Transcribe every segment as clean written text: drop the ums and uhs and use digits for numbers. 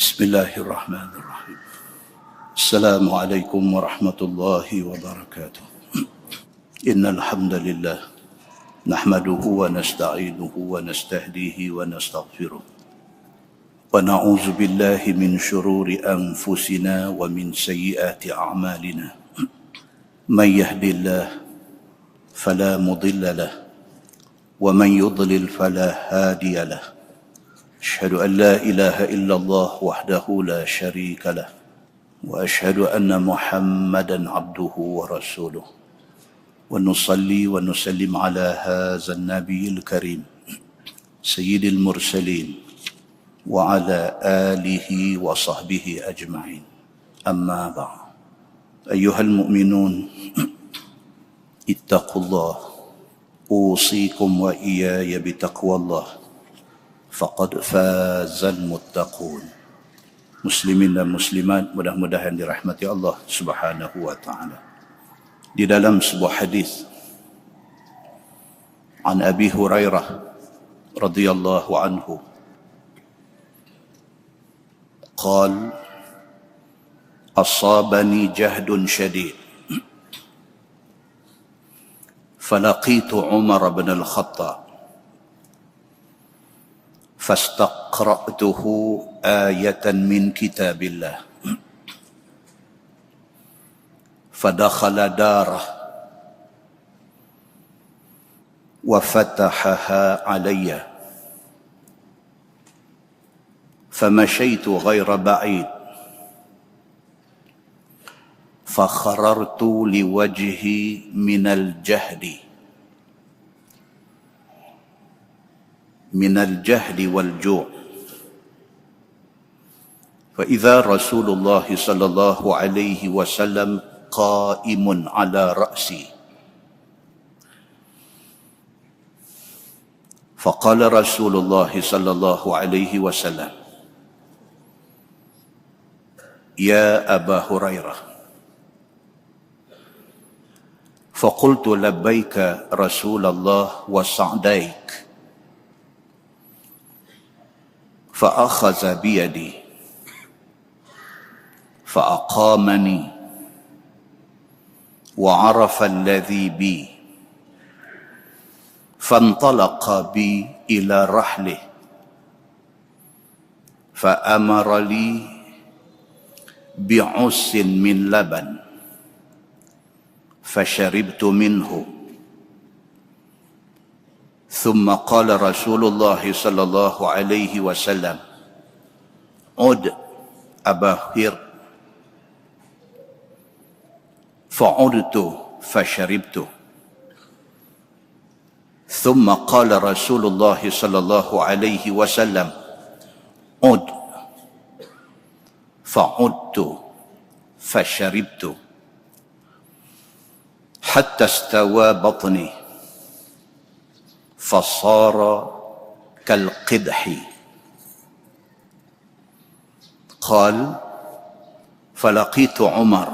Bismillahirrahmanirrahim. Assalamualaikum warahmatullahi wabarakatuh. Innal hamdalillah nahmaduhu wa nasta'inuhu wa nastahdihi wa nastaghfiruh. Wa na'udzu billahi min shururi anfusina wa min sayyiati a'malina. May yahdihillahu fala mudilla lahu wa man yudlil fala hadiya lahu. أشهد أن لا إله إلا الله وحده لا شريك له وأشهد أن محمدا عبده ورسوله ونصلي ونسلم على هذا النبي الكريم سيد المرسلين وعلى آله وصحبه أجمعين أما بعد أيها المؤمنون اتقوا الله أوصيكم وإياي بتقوى الله faqad fazal muttaqun. Muslimin dan muslimat, mudah-mudahan dirahmati Allah Subhanahu wa taala. Di dalam sebuah hadis an Abi Hurairah radhiyallahu anhu قال أصابني جهد شديد فلقيت عمر بن الخطاب فاستقرأته آية من كتاب الله فدخل داره وفتحها علي فمشيت غير بعيد فخررت لوجهي من الجهد والجوع فإذا رسول الله صلى الله عليه وسلم قائم على رأسي فقال رسول الله صلى الله عليه وسلم يا أبا هريرة فقلت لبيك رسول الله وسعديك فأخذ بيدي فأقامني وعرف الذي بي فانطلق بي إلى رحله فأمر لي بعس من لبن فشربت منه ثم قال رسول الله صلى الله عليه وسلم عد أبا هر فعدت فشربت ثم قال رسول الله صلى الله عليه وسلم عد فعدت فشربت حتى استوى بطني فصار كالقدح قال فلقيت عمر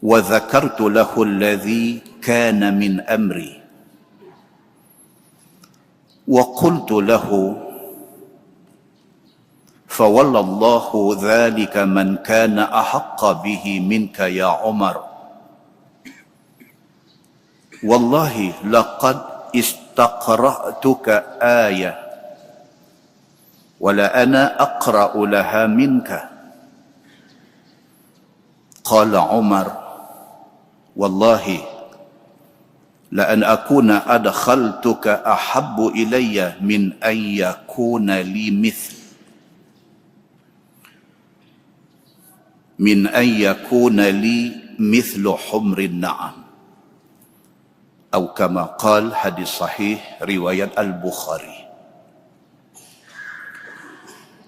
وذكرت له الذي كان من أمري وقلت له فوالله الله ذلك من كان أحق به منك يا عمر والله لقد استقرأتك آية ولا أنا أقرأ لها منك قال عمر والله لأن أكون أدخلتك أحب إلي من أن يكون لي مثل حمر النعم atau kama qal, hadis sahih riwayat Al-Bukhari.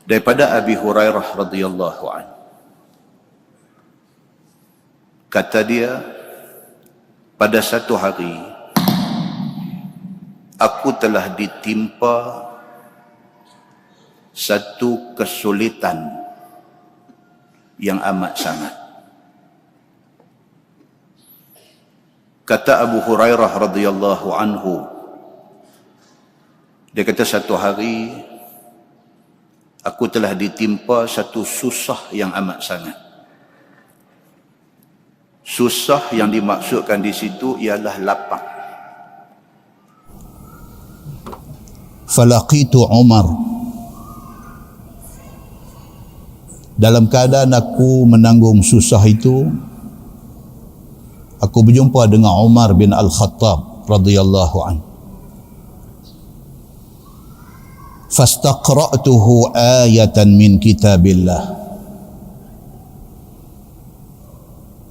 Daripada Abi Hurairah radhiyallahu anhu, kata dia, pada satu hari aku telah ditimpa satu kesulitan yang amat sangat. Kata Abu Hurairah radhiyallahu anhu, dia kata satu hari aku telah ditimpa satu susah yang amat sangat. Susah yang dimaksudkan di situ ialah lapang. Falaqitu Umar. Dalam keadaan aku menanggung susah itu, aku berjumpa dengan Umar bin Al-Khattab radhiyallahu anhu. Fastaqra'tuhu ayatan min kitabillah.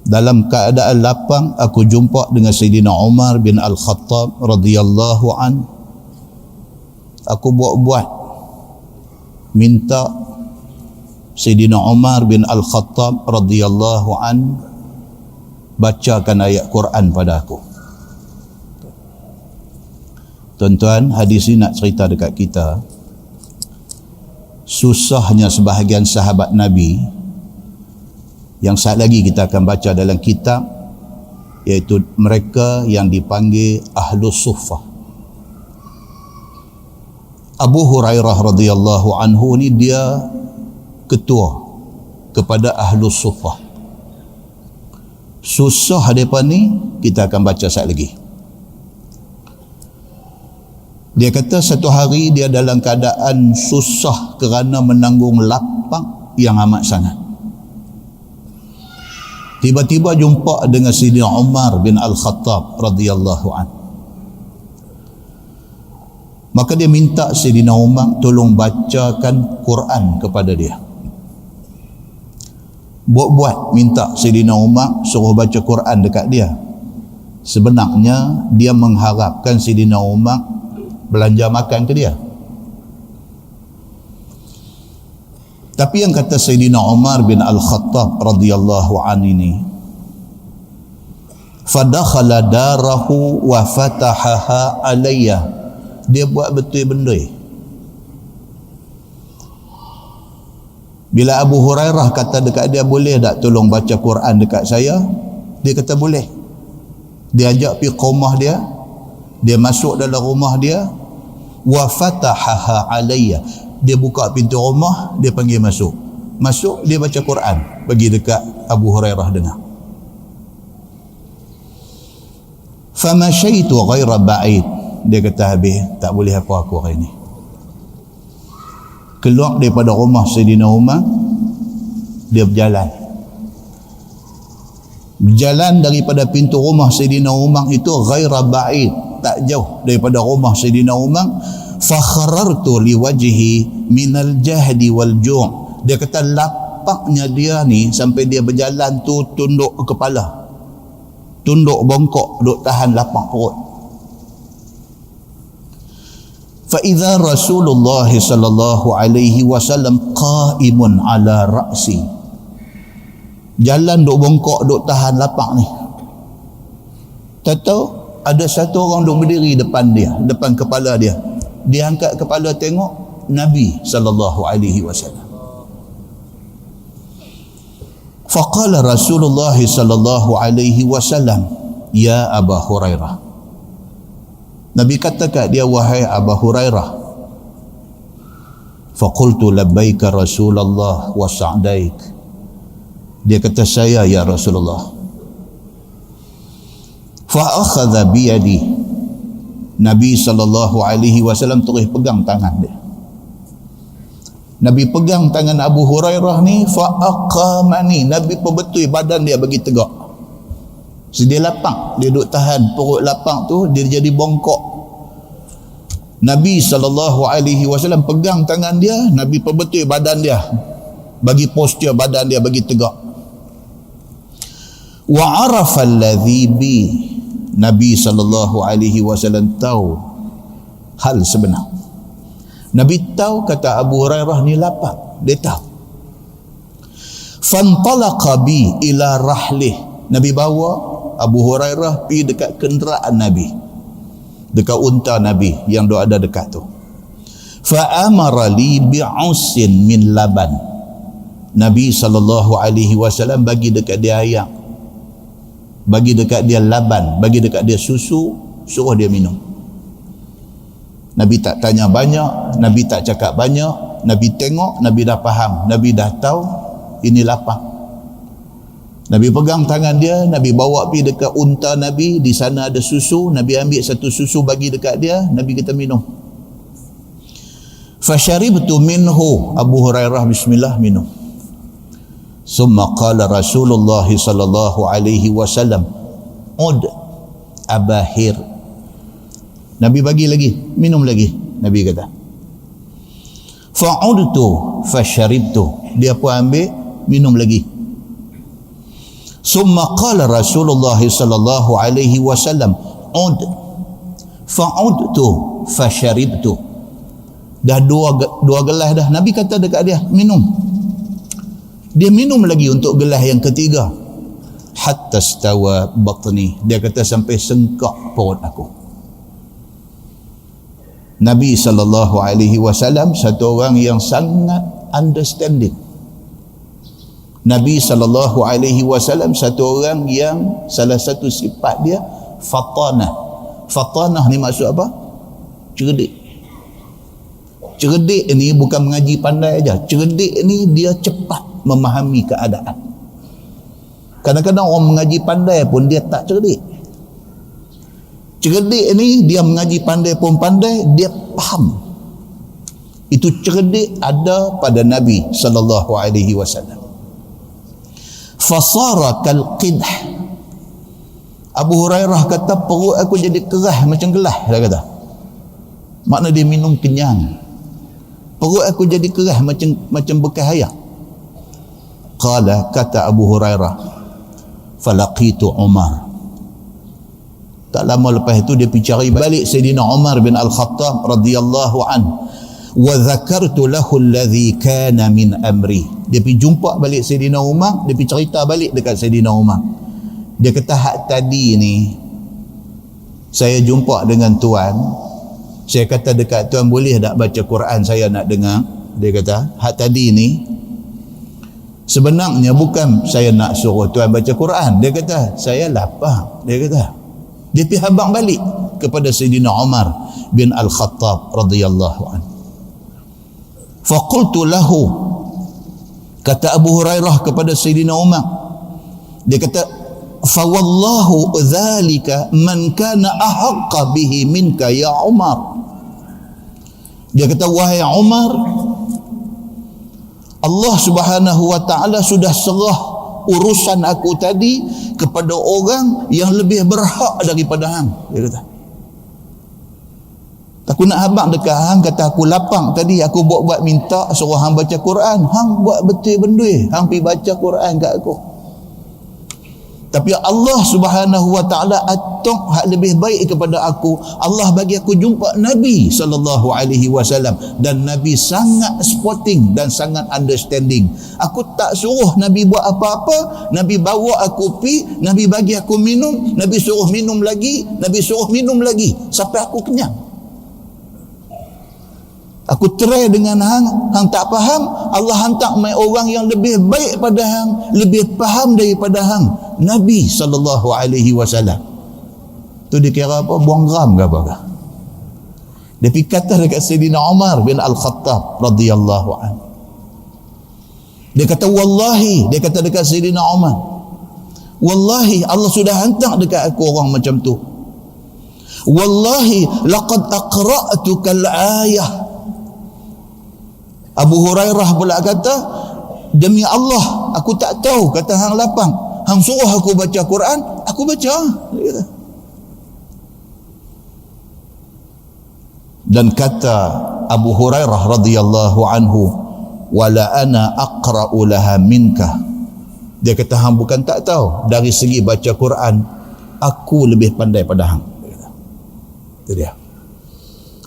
Dalam keadaan lapang, aku jumpa dengan Sayyidina Umar bin Al-Khattab radhiyallahu an. Aku buat-buat minta Sayyidina Umar bin Al-Khattab radhiyallahu an bacakan ayat Quran pada aku. Tuan-tuan, hadis ini nak cerita dekat kita susahnya sebahagian sahabat Nabi yang saat lagi kita akan baca dalam kitab, iaitu mereka yang dipanggil Ahlus Suffah. Abu Hurairah radhiyallahu anhu ni dia ketua kepada Ahlus Suffah. Susah mereka ni kita akan baca saat lagi. Dia kata satu hari dia dalam keadaan susah kerana menanggung lapang yang amat sangat. Tiba-tiba jumpa dengan Sayyidina Umar bin Al-Khattab radhiyallahu anhu. Maka dia minta Sayyidina Umar tolong bacakan Quran kepada dia. Buat-buat minta Sayyidina Umar suruh baca Quran dekat dia. Sebenarnya dia mengharapkan Sayyidina Umar belanja makan ke dia. Tapi yang kata Sayyidina Umar bin Al-Khattab radhiyallahu anhu ini, fadakhala darahu wa fatahaha alayya. Dia buat betul benda. Bila Abu Hurairah kata dekat dia, boleh tak tolong baca Quran dekat saya? Dia kata boleh. Dia ajak pergi ke rumah dia. Dia masuk dalam rumah dia. Wa fatahaha alayya. Dia buka pintu rumah, dia panggil masuk. Masuk, dia baca Quran bagi dekat Abu Hurairah dengar. Famashaitu ghaira ba'id. Dia kata habis, tak boleh apa aku hari ni. Keluar daripada rumah Sayyidina Umar, dia berjalan. Berjalan daripada pintu rumah Sayyidina Umar itu ghaira ba'id, tak jauh daripada rumah Sayyidina Umar. Fakharartu liwajhi minal jahdi wal ju'. Dia kata lapaknya dia ni sampai dia berjalan tu tunduk kepala, tunduk bongkok, duk tahan lapak perut. Fa idza Rasulullah sallallahu alaihi wasallam qa'imun ala ra'si. Jalan duk bongkok, duk tahan lapak ni. Tahu ada satu orang duk berdiri depan dia, depan kepala dia. Dia angkat kepala tengok Nabi sallallahu alaihi wasallam. Faqala Rasulullah sallallahu alaihi wasallam, ya Abu Hurairah. Nabi kata kat dia, wahai Abu Hurairah. Faqultu labbaika Rasulullah wa sa'daik. Dia kata, saya ya Rasulullah. Fa akhadha bi yadi. Nabi SAW terus pegang tangan dia. Nabi pegang tangan Abu Hurairah ni, fa'aqamani. Nabi perbetul badan dia bagi tegak. So, dia lapang, dia duduk tahan perut lapang tu, dia jadi bongkok. Nabi SAW pegang tangan dia, Nabi perbetul badan dia bagi postur badan dia bagi tegak. Wa arafa alladhi bi. Nabi SAW tahu hal sebenar. Nabi tahu kata Abu Hurairah ni lapang, dia tahu. Fantalaqa bi ila rahlih. Nabi bawa Abu Hurairah pergi dekat kenderaan Nabi, dekat unta Nabi yang ada dekat tu. Fa amara li bi'usin min laban. Nabi SAW bagi dekat dia ayam, bagi dekat dia laban, bagi dekat dia susu, suruh dia minum. Nabi tak tanya banyak, Nabi tak cakap banyak, Nabi tengok, Nabi dah faham, Nabi dah tahu ini lapang. Nabi pegang tangan dia, Nabi bawa pergi dekat unta Nabi, di sana ada susu, Nabi ambil satu susu bagi dekat dia, Nabi kata minum. Fasharibtu minhu, Abu Hurairah bismillah minum. Summa qala Rasulullah sallallahu alaihi wasallam, ud abahir. Nabi bagi lagi, minum lagi, Nabi kata. Fa'udtu fasharibtu, dia pun ambil, minum lagi. Summa qala Rasulullah sallallahu alaihi wasallam, ud fa'udtu fasharibtu. Dah dua gelas dah, Nabi kata dekat dia, minum. Dia minum lagi untuk gelas yang ketiga. Hatta stawa batni, dia kata sampai sengkak perut aku. Nabi sallallahu alaihi wasallam satu orang yang sangat understanding. Nabi sallallahu alaihi wasallam satu orang yang salah satu sifat dia fatanah. Fatanah ni maksud apa? Cerdik. Cerdik ni bukan mengaji pandai aja. Cerdik ni dia cepat memahami keadaan. Kadang-kadang orang mengaji pandai pun dia tak cerdik. Cerdik ni dia mengaji pandai pun pandai, dia faham. Itu cerdik ada pada Nabi sallallahu alaihi wasallam. Fasara kal qidah. Abu Hurairah kata perut aku jadi keras macam gelas, dia kata. Makna dia minum kenyang. Perut aku jadi keras macam bekas air. Qala, kata Abu Hurairah, falaqitu Umar. Tak lama lepas itu dia pergi cari balik Sayyidina Umar bin Al-Khattab radhiyallahu anhu. Wa dzakartu lahu alladhi kana min amri. Dia pergi jumpa balik Sayyidina Umar, dia pergi cerita balik dekat Sayyidina Umar. Dia kata, hak tadi ni saya jumpa dengan tuan, saya kata dekat tuan, boleh tak baca Quran, saya nak dengar. Dia kata, hak tadi ni sebenarnya bukan saya nak suruh tuan baca Quran. Dia kata, saya lapar. Dia kata, dia pergi habaq balik kepada Sayyidina Umar bin Al-Khattab radhiyallahu anhu. Faqultu lahu, kata Abu Hurairah kepada Sayyidina Umar, dia kata, fa wallahu dzalika man kana ahaqqa bihi minka ya Umar. Dia kata, wahai Umar, Allah Subhanahu wa taala sudah serah urusan aku tadi kepada orang yang lebih berhak daripada hang. Dia kata, aku nak habaq dekat hang, kata aku lapang tadi, aku buat minta suruh hang baca Quran, hang buat betul bendui, hang pergi baca Quran kat aku. Tapi Allah Subhanahu wa taala atok hak lebih baik kepada aku. Allah bagi aku jumpa Nabi sallallahu alaihi wasallam, dan Nabi sangat sporting dan sangat understanding. Aku tak suruh Nabi buat apa-apa, Nabi bawa aku pi, Nabi bagi aku minum, Nabi suruh minum lagi, Nabi suruh minum lagi sampai aku kenyang. Aku try dengan hang tak faham, Allah hantar mai orang yang lebih baik pada hang, lebih faham daripada hang, Nabi sallallahu alaihi wasallam. Tu dia kira apa? Buang geram ke apa ke? Dia pergi kata dekat Sayyidina Umar bin Al-Khattab radhiyallahu anhu. Dia kata, wallahi, dia kata dekat Sayyidina Umar, wallahi Allah sudah hantar dekat aku orang macam tu. Wallahi laqad aqra'tuka al-ayah. Abu Hurairah pula kata, demi Allah aku tak tahu, kata hang lapang, hang suruh aku baca Quran, aku baca. Dan kata Abu Hurairah radhiyallahu anhu, wala ana aqra'u laha minka. Dia kata, hang bukan tak tahu, dari segi baca Quran aku lebih pandai pada hang. Itu dia.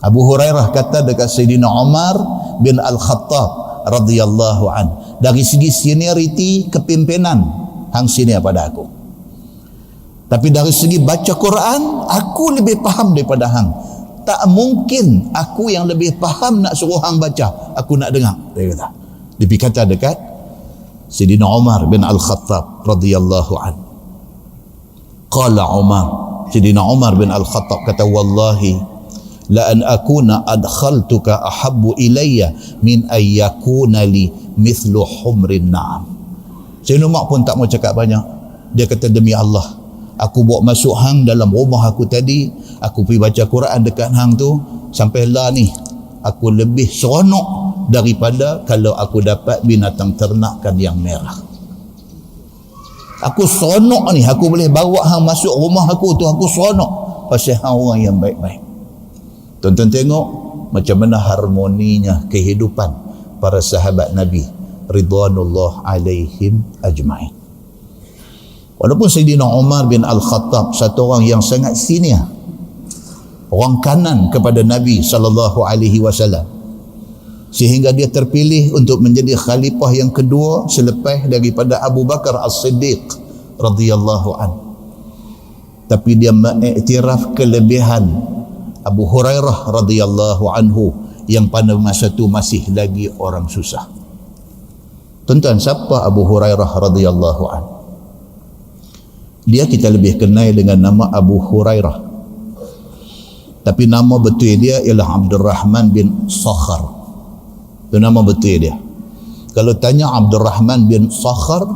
Abu Hurairah kata dekat Sayyidina Umar bin Al-Khattab radhiyallahu an, dari segi senioriti kepimpinan hang senior pada aku, tapi dari segi baca Quran aku lebih faham daripada hang. Tak mungkin aku yang lebih faham nak suruh hang baca, aku nak dengar. Dia kata, dia kata dekat Sayyidina Umar bin Al-Khattab radhiyallahu an. Qala Umar, Sayyidina Umar bin Al-Khattab kata, wallahi la an akuna adkhaltuka ahabbu ilayya min ayyakuna li mithlu humrin na'am. Sayyidina Umar pun tak mau cakap banyak. Dia kata, demi Allah, aku bawa masuk hang dalam rumah aku tadi, aku pergi baca Quran dekat hang tu, sampai lah ni aku lebih seronok daripada kalau aku dapat binatang ternakan yang merah. Aku seronok ni, aku boleh bawa hang masuk rumah aku tu, aku seronok pasal hang orang yang baik-baik. Tonton tengok macam mana harmoninya kehidupan para sahabat Nabi ridwanullah alaihim ajma'in. Walaupun Sayyidina Umar bin Al-Khattab satu orang yang sangat senior, orang kanan kepada Nabi SAW, sehingga dia terpilih untuk menjadi khalifah yang kedua selepas daripada Abu Bakar As-Siddiq radhiyallahu an. Tapi dia mengiktiraf kelebihan Abu Hurairah radhiyallahu anhu yang pada masa itu masih lagi orang susah. Tuan-tuan, siapa Abu Hurairah radhiyallahu an? Dia kita lebih kenal dengan nama Abu Hurairah, tapi nama betul dia ialah Abdurrahman bin Sakhar. Itu nama betul dia. Kalau tanya Abdurrahman bin Sakhar,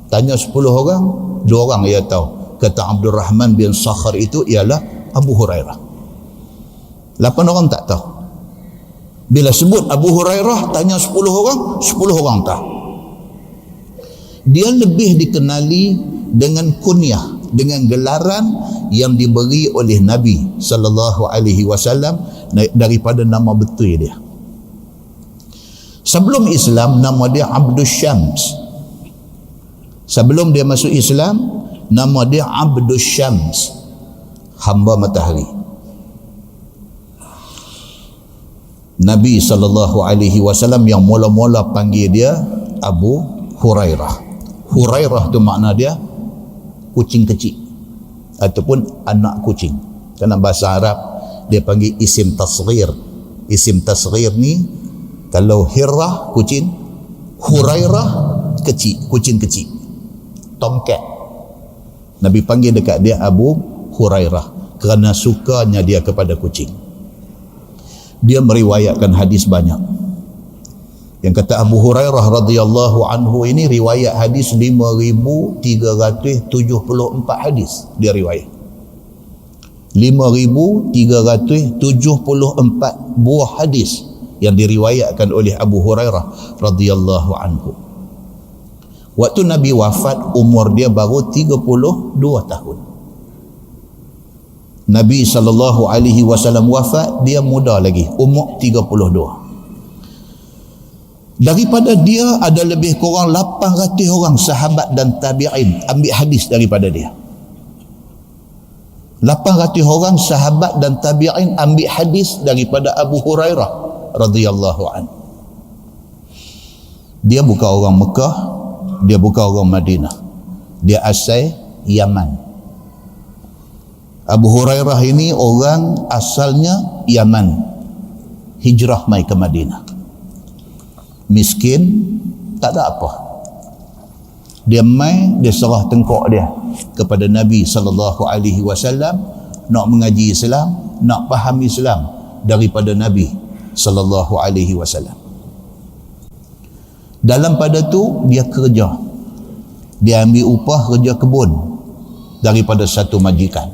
tanya 10 orang, 2 orang dia tahu. Kata Abdurrahman bin Sakhar itu ialah Abu Hurairah. 8 orang tak tahu. Bila sebut Abu Hurairah, tanya 10 orang, 10 orang tahu. Dia lebih dikenali dengan kunyah, dengan gelaran yang diberi oleh Nabi sallallahu alaihi wasallam daripada nama betul dia. Sebelum Islam, nama dia Abdus Syams. Sebelum dia masuk Islam, nama dia Abdus Syams, hamba matahari. Nabi SAW yang mula-mula panggil dia Abu Hurairah. Hurairah tu makna dia kucing kecil ataupun anak kucing. Dalam bahasa Arab dia panggil isim tasghir. Isim tasghir ni kalau Hirrah kucing, Hurairah kecil, kucing kecil, tomcat. Nabi panggil dekat dia Abu Hurairah kerana sukanya dia kepada kucing. Dia meriwayatkan hadis banyak. Yang kata Abu Hurairah radhiyallahu anhu ini riwayat hadis 5,374 hadis dia riwayat. 5,374 buah hadis yang diriwayatkan oleh Abu Hurairah radhiyallahu anhu. Waktu Nabi wafat, umur dia baru 32 tahun. Nabi SAW wafat, dia muda lagi, umur 32. Daripada dia ada lebih kurang 800 orang sahabat dan tabi'in ambil hadis daripada dia. 800 orang sahabat dan tabi'in ambil hadis daripada Abu Hurairah radhiyallahu anhu. Dia bukan orang Mekah, dia bukan orang Madinah, dia asal Yaman. Abu Hurairah ini orang asalnya Yaman, hijrah mai ke Madinah. Miskin, tak ada apa. Dia mai, dia serah tengkok dia kepada Nabi SAW, nak mengaji Islam, nak faham Islam daripada Nabi SAW. Dalam pada tu dia kerja, dia ambil upah kerja kebun daripada satu majikan.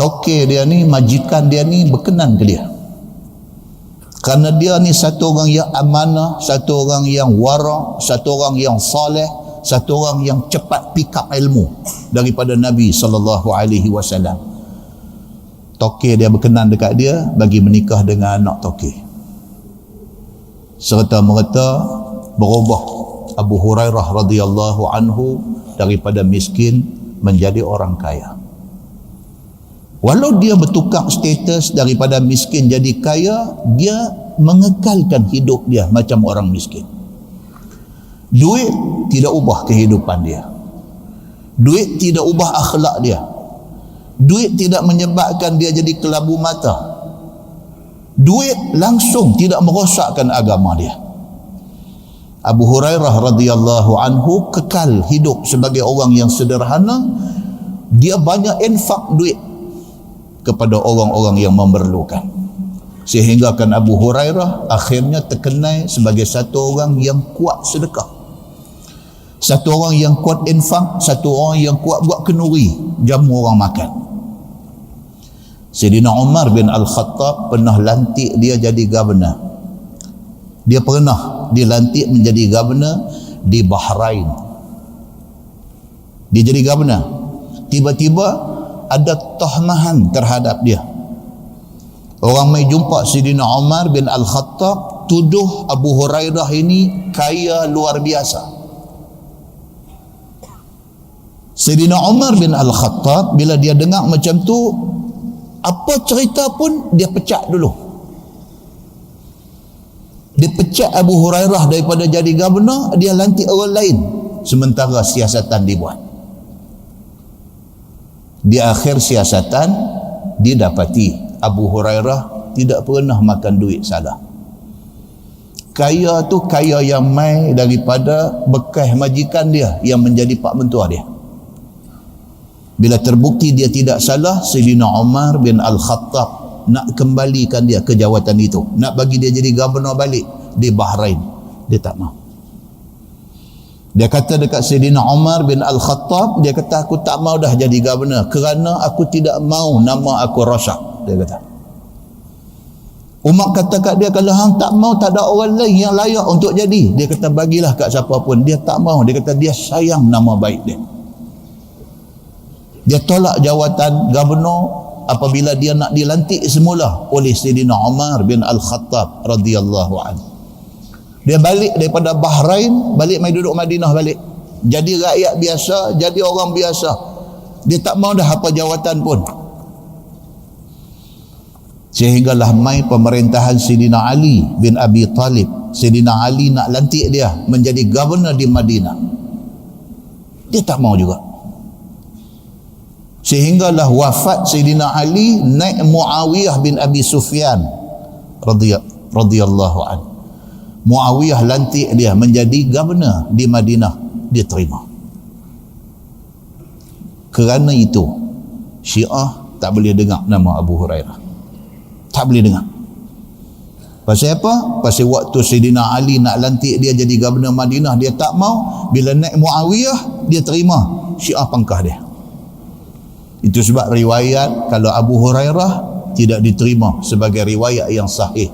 Tokek dia ni, majikan dia ni berkenan ke dia, kerana dia ni satu orang yang amanah, satu orang yang wara, satu orang yang saleh, satu orang yang cepat pick up ilmu daripada Nabi SAW. Tokek dia berkenan dekat dia bagi menikah dengan anak tokek. Serta merta berubah Abu Hurairah radhiyallahu anhu daripada miskin menjadi orang kaya. Walau dia bertukar status daripada miskin jadi kaya, dia mengekalkan hidup dia macam orang miskin. Duit tidak ubah kehidupan dia. Duit tidak ubah akhlak dia. Duit tidak menyebabkan dia jadi kelabu mata. Duit langsung tidak merosakkan agama dia. Abu Hurairah radhiyallahu anhu kekal hidup sebagai orang yang sederhana. Dia banyak infak duit. kepada orang-orang yang memerlukan. Sehingga kan Abu Hurairah akhirnya terkenal sebagai satu orang yang kuat sedekah, satu orang yang kuat infak, satu orang yang kuat buat kenduri, jamu orang makan. Sayyidina Umar bin Al-Khattab pernah lantik dia jadi governor. Dia pernah dilantik menjadi governor di Bahrain. Dia jadi governor. Tiba-tiba ada tahmahan terhadap dia. Orang mai jumpa Sayyidina Umar bin Al-Khattab, tuduh Abu Hurairah ini kaya luar biasa. Sayyidina Umar bin Al-Khattab bila dia dengar macam tu, apa cerita pun dia pecat dulu. Dia pecat Abu Hurairah daripada jadi governor, dia lantik orang lain sementara siasatan dibuat. Di akhir siasatan didapati Abu Hurairah tidak pernah makan duit salah. Kaya tu kaya yang mai daripada bekas majikan dia yang menjadi pak mentua dia. Bila terbukti dia tidak salah, Sayyidina Umar bin Al-Khattab nak kembalikan dia ke jawatan itu, nak bagi dia jadi governor balik di Bahrain. Dia tak mau. Dia kata dekat Sayyidina Umar bin Al-Khattab, dia kata aku tak mau dah jadi governor kerana aku tidak mau nama aku rosak. Dia kata. Umar kata kat dia, kalau hang tak mau tak ada orang lain yang layak untuk jadi. Dia kata bagilah kat siapa pun. Dia tak mau. Dia kata dia sayang nama baik dia. Dia tolak jawatan governor apabila dia nak dilantik semula oleh Sayyidina Umar bin Al-Khattab radhiyallahu anhu. Dia balik daripada Bahrain, balik mai duduk Madinah balik. Jadi rakyat biasa, jadi orang biasa. Dia tak mau dah apa jawatan pun. Sehinggalah mai pemerintahan Sayyidina Ali bin Abi Talib. Sayyidina Ali nak lantik dia menjadi governor di Madinah. Dia tak mau juga. Sehinggalah wafat Sayyidina Ali, naik Muawiyah bin Abi Sufyan radhiyallahu anhu. Muawiyah lantik dia menjadi governor di Madinah, dia terima. Kerana itu Syiah tak boleh dengar nama Abu Hurairah, tak boleh dengar. Pasal apa? Pasal waktu Sayyidina Ali nak lantik dia jadi governor Madinah, dia tak mau. Bila naik Muawiyah, dia terima. Syiah pangkah dia. Itu sebab riwayat kalau Abu Hurairah tidak diterima sebagai riwayat yang sahih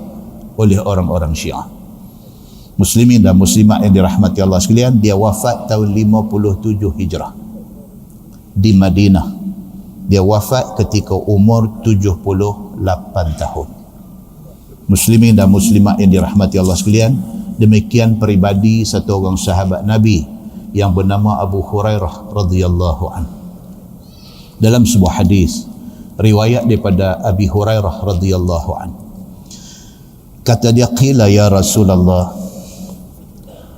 oleh orang-orang Syiah. Muslimin dan muslimat yang dirahmati Allah sekalian, dia wafat tahun 57 Hijrah di Madinah. Dia wafat ketika umur 78 tahun. Muslimin dan muslimat yang dirahmati Allah sekalian, demikian peribadi satu orang sahabat Nabi yang bernama Abu Hurairah radhiyallahu anhu. Dalam sebuah hadis riwayat daripada Abi Hurairah radhiyallahu anhu, kata dia, qila ya Rasulullah,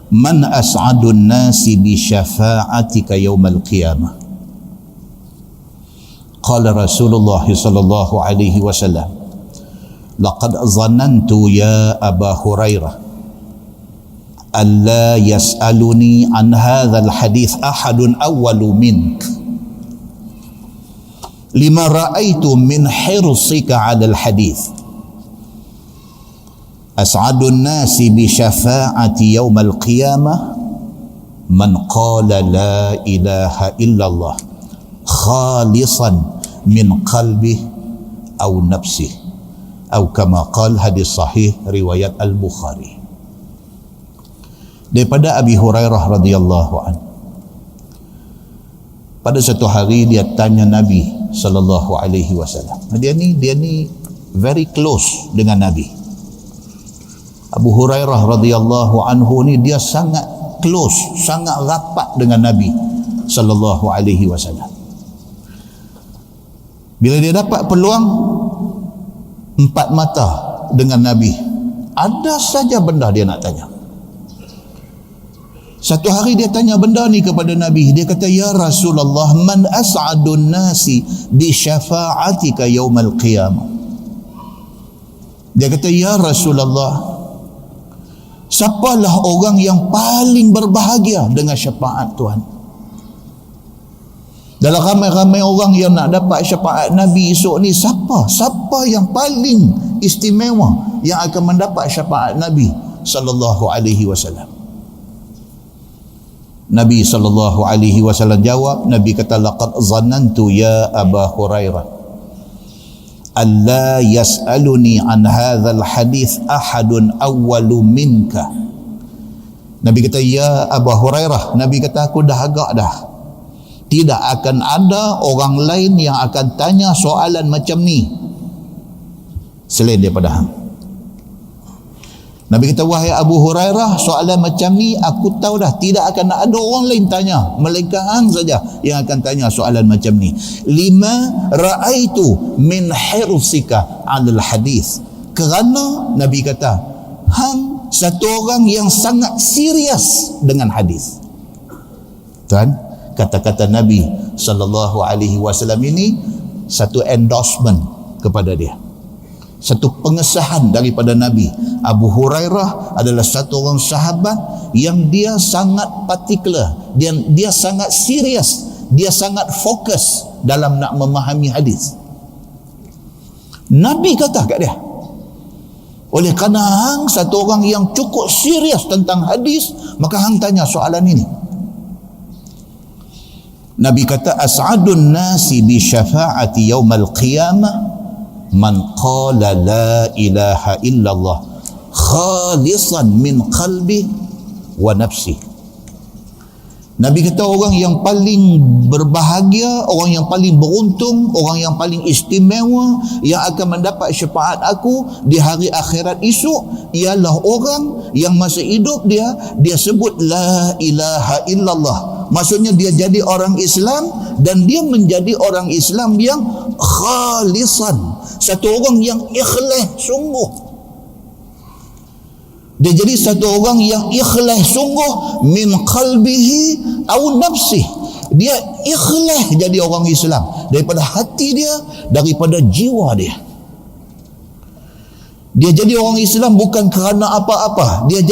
man as'adun nasi bi syafa'atika yaumal qiyamah. Qala Rasulullah sallallahu alaihi wasallam, laqad zanantu ya Aba Hurairah alla yas'aluni an hadzal hadits ahadun awwalu mink lima ra'aitu min hirsika 'ala al-hadits. As'adun nasi bi syafa'ati yaumal qiyamah man qala la ilaha illallah khalisan min qalbih aw nafsih, atau kama qala, hadis sahih riwayat Al-Bukhari. Daripada Abi Hurairah radhiyallahu anhu, pada satu hari dia tanya Nabi sallallahu alaihi wasallam. Dia ni very close dengan Nabi. Abu Hurairah radhiyallahu anhu ni dia sangat close, sangat rapat dengan Nabi sallallahu alaihi wasallam. Bila dia dapat peluang empat mata dengan Nabi, ada saja benda dia nak tanya. Satu hari dia tanya benda ni kepada Nabi. Dia kata, ya Rasulullah, man as'adun nasi bi syafa'atika yaumal qiyamah. Dia kata, ya Rasulullah, siapalah orang yang paling berbahagia dengan syafaat Tuhan? Dalam ramai-ramai orang yang nak dapat syafaat Nabi esok ni, siapa yang paling istimewa yang akan mendapat syafaat Nabi sallallahu alaihi wasallam? Nabi sallallahu alaihi wasallam jawab, Nabi kata, laqad zannantu ya Aba Hurairah alla yas'aluni an hadzal hadis ahadun awwalu minka. Nabi kata, ya Aba Hurairah, Nabi kata, aku dah agak dah, tidak akan ada orang lain yang akan tanya soalan macam ni selain daripada hang. Nabi kata, wahai Abu Hurairah, soalan macam ni aku tahu dah, tidak akan ada orang lain tanya, melainkan hang saja yang akan tanya soalan macam ni. Lima ra'aitu min hirsika 'alal hadis. Kerana Nabi kata, hang satu orang yang sangat serius dengan hadis. Tuan, kata-kata Nabi sallallahu alaihi wasallam ini satu endorsement kepada dia, satu pengesahan daripada Nabi. Abu Hurairah adalah satu orang sahabat yang dia sangat particular, dia sangat serius, dia sangat fokus dalam nak memahami hadis. Nabi kata kat dia, oleh kerana hang satu orang yang cukup serius tentang hadis, maka hang tanya soalan ini. Nabi kata, as'adun nasi bi syafa'ati yaumal qiyamah man qala la ilaha illallah khalisan min qalbi wa nafsi. Nabi kata, orang yang paling berbahagia, orang yang paling beruntung, orang yang paling istimewa yang akan mendapat syafaat aku di hari akhirat esok ialah orang yang masa hidup dia sebut la ilaha illallah. Maksudnya dia jadi orang Islam dan dia menjadi orang Islam yang khalisan, satu orang yang ikhlas sungguh. Dia jadi satu orang yang ikhlas sungguh min qalbihi au nafsih. Dia ikhlas jadi orang Islam daripada hati dia, daripada jiwa dia. Dia jadi orang Islam bukan kerana apa-apa. Dia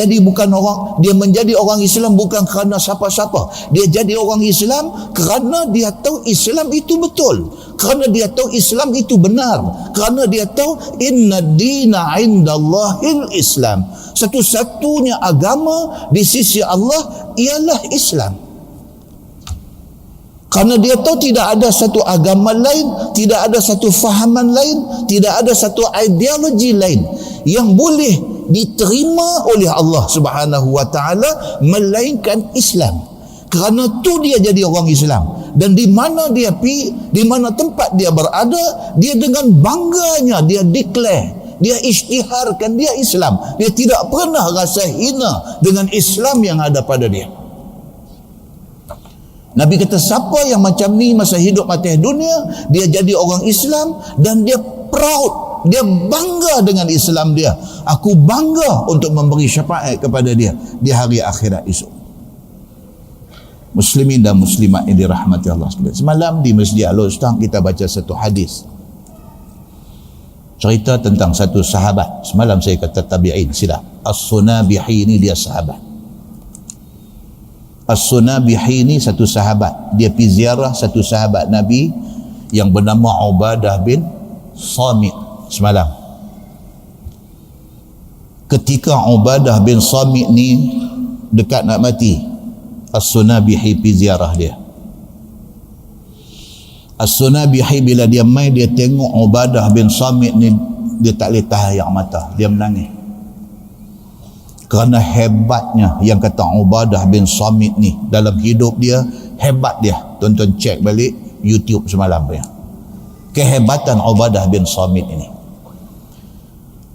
menjadi orang Islam bukan kerana siapa-siapa. Dia jadi orang Islam kerana dia tahu Islam itu betul, kerana dia tahu Islam itu benar, kerana dia tahu inna dina indallahil Islam. Satu-satunya agama di sisi Allah ialah Islam. Kerana dia tahu tidak ada satu agama lain, tidak ada satu fahaman lain, tidak ada satu ideologi lain yang boleh diterima oleh Allah Subhanahu wa taala melainkan Islam. Kerana tu dia jadi orang Islam, dan di mana dia pergi, di mana tempat dia berada, dia dengan bangganya dia declare, dia isytiharkan dia Islam. Dia tidak pernah rasa hina dengan Islam yang ada pada dia. Nabi kata, siapa yang macam ni masa hidup atas dunia, dia jadi orang Islam dan dia proud, dia bangga dengan Islam dia. Aku bangga untuk memberi syafaat kepada dia di hari akhirat esok. Muslimin dan muslimat yang dirahmati Allah sekalian, semalam di Masjid Al-Ustaz kita baca satu hadis cerita tentang satu sahabat. Semalam saya kata tabi'in, silap. As-Sunabihi ini dia sahabat. As-Sunabihi ini satu sahabat, dia pergi ziarah satu sahabat Nabi yang bernama Ubadah bin Samit semalam. Ketika Ubadah bin Samit ni dekat nak mati, As-Sunabihi pergi ziarah dia. As-Sunabihi bila dia mai, dia tengok Ubadah bin Samit ni, dia tak boleh tahan air mata, dia menangis. Kerana hebatnya yang kata Ubadah bin Samit ni dalam hidup dia, hebat dia. Tonton cek balik YouTube semalam dia, kehebatan Ubadah bin Samit ini.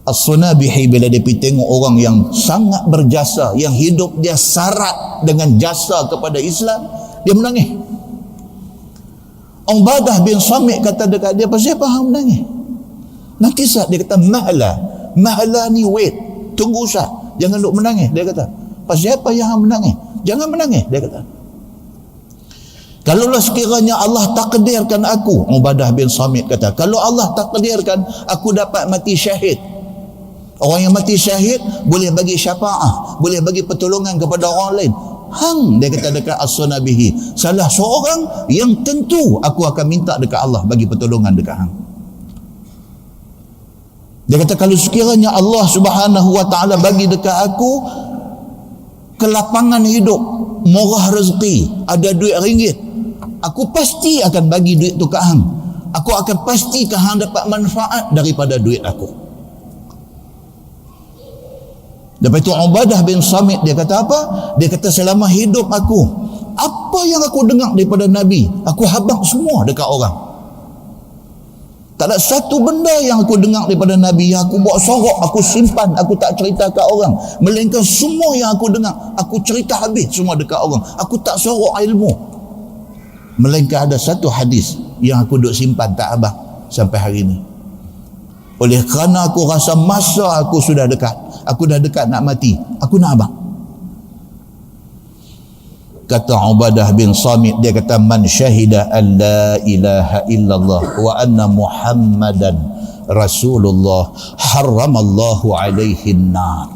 As-Sunabihi bila dia pergi tengok orang yang sangat berjasa, yang hidup dia syarat dengan jasa kepada Islam, dia menangis. Ubadah bin Samit kata dekat dia, pasal apa hang menangis? Nanti saat dia kata, mahla ni wait, tunggu saat, jangan duk menangis. Dia kata, pasal apa yang hang menangis? Jangan menangis, dia kata. Kalaulah sekiranya Allah takdirkan aku, Ubadah bin Samit kata, kalau Allah takdirkan aku dapat mati syahid, orang yang mati syahid boleh bagi syafaah, boleh bagi pertolongan kepada orang lain, hang dia kata dekat as-sunna bihi, salah seorang yang tentu aku akan minta dekat Allah bagi pertolongan dekat hang. Dia kata kalau sekiranya Allah Subhanahu wa taala bagi dekat aku kelapangan hidup, murah rezeki, ada duit ringgit, aku pasti akan bagi duit tu ke hang. Aku akan pastikan hang dapat manfaat daripada duit aku. Lepas itu Ubadah bin Samit dia kata apa? Dia kata selama hidup aku, apa yang aku dengar daripada Nabi, aku habaq semua dekat orang. Tak ada satu benda yang aku dengar daripada Nabi yang aku buat sorok, aku simpan, aku tak cerita kat orang. Melainkan semua yang aku dengar, aku cerita habis semua dekat orang. Aku tak sorok ilmu. Melainkan ada satu hadis yang aku duk simpan tak habaq sampai hari ini. Oleh kerana aku rasa masa aku sudah dekat, aku dah dekat nak mati, aku nak habaq. Kata Ubadah bin Samit, dia kata man syahida an la ilaha illallah wa anna Muhammadan Rasulullah haramallahu alaihi nar.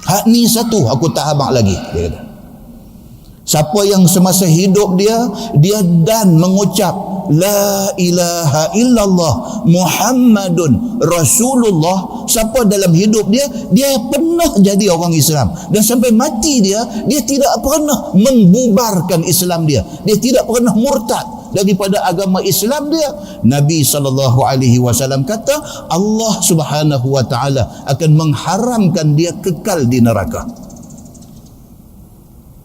Hak ni satu aku tak habaq lagi, dia kata. Siapa yang semasa hidup dia dan mengucap la ilaha illallah Muhammadun Rasulullah, siapa dalam hidup dia pernah jadi orang Islam dan sampai mati dia tidak pernah membubarkan Islam dia tidak pernah murtad daripada agama Islam dia. Nabi SAW kata Allah Subhanahu wa taala akan mengharamkan dia kekal di neraka.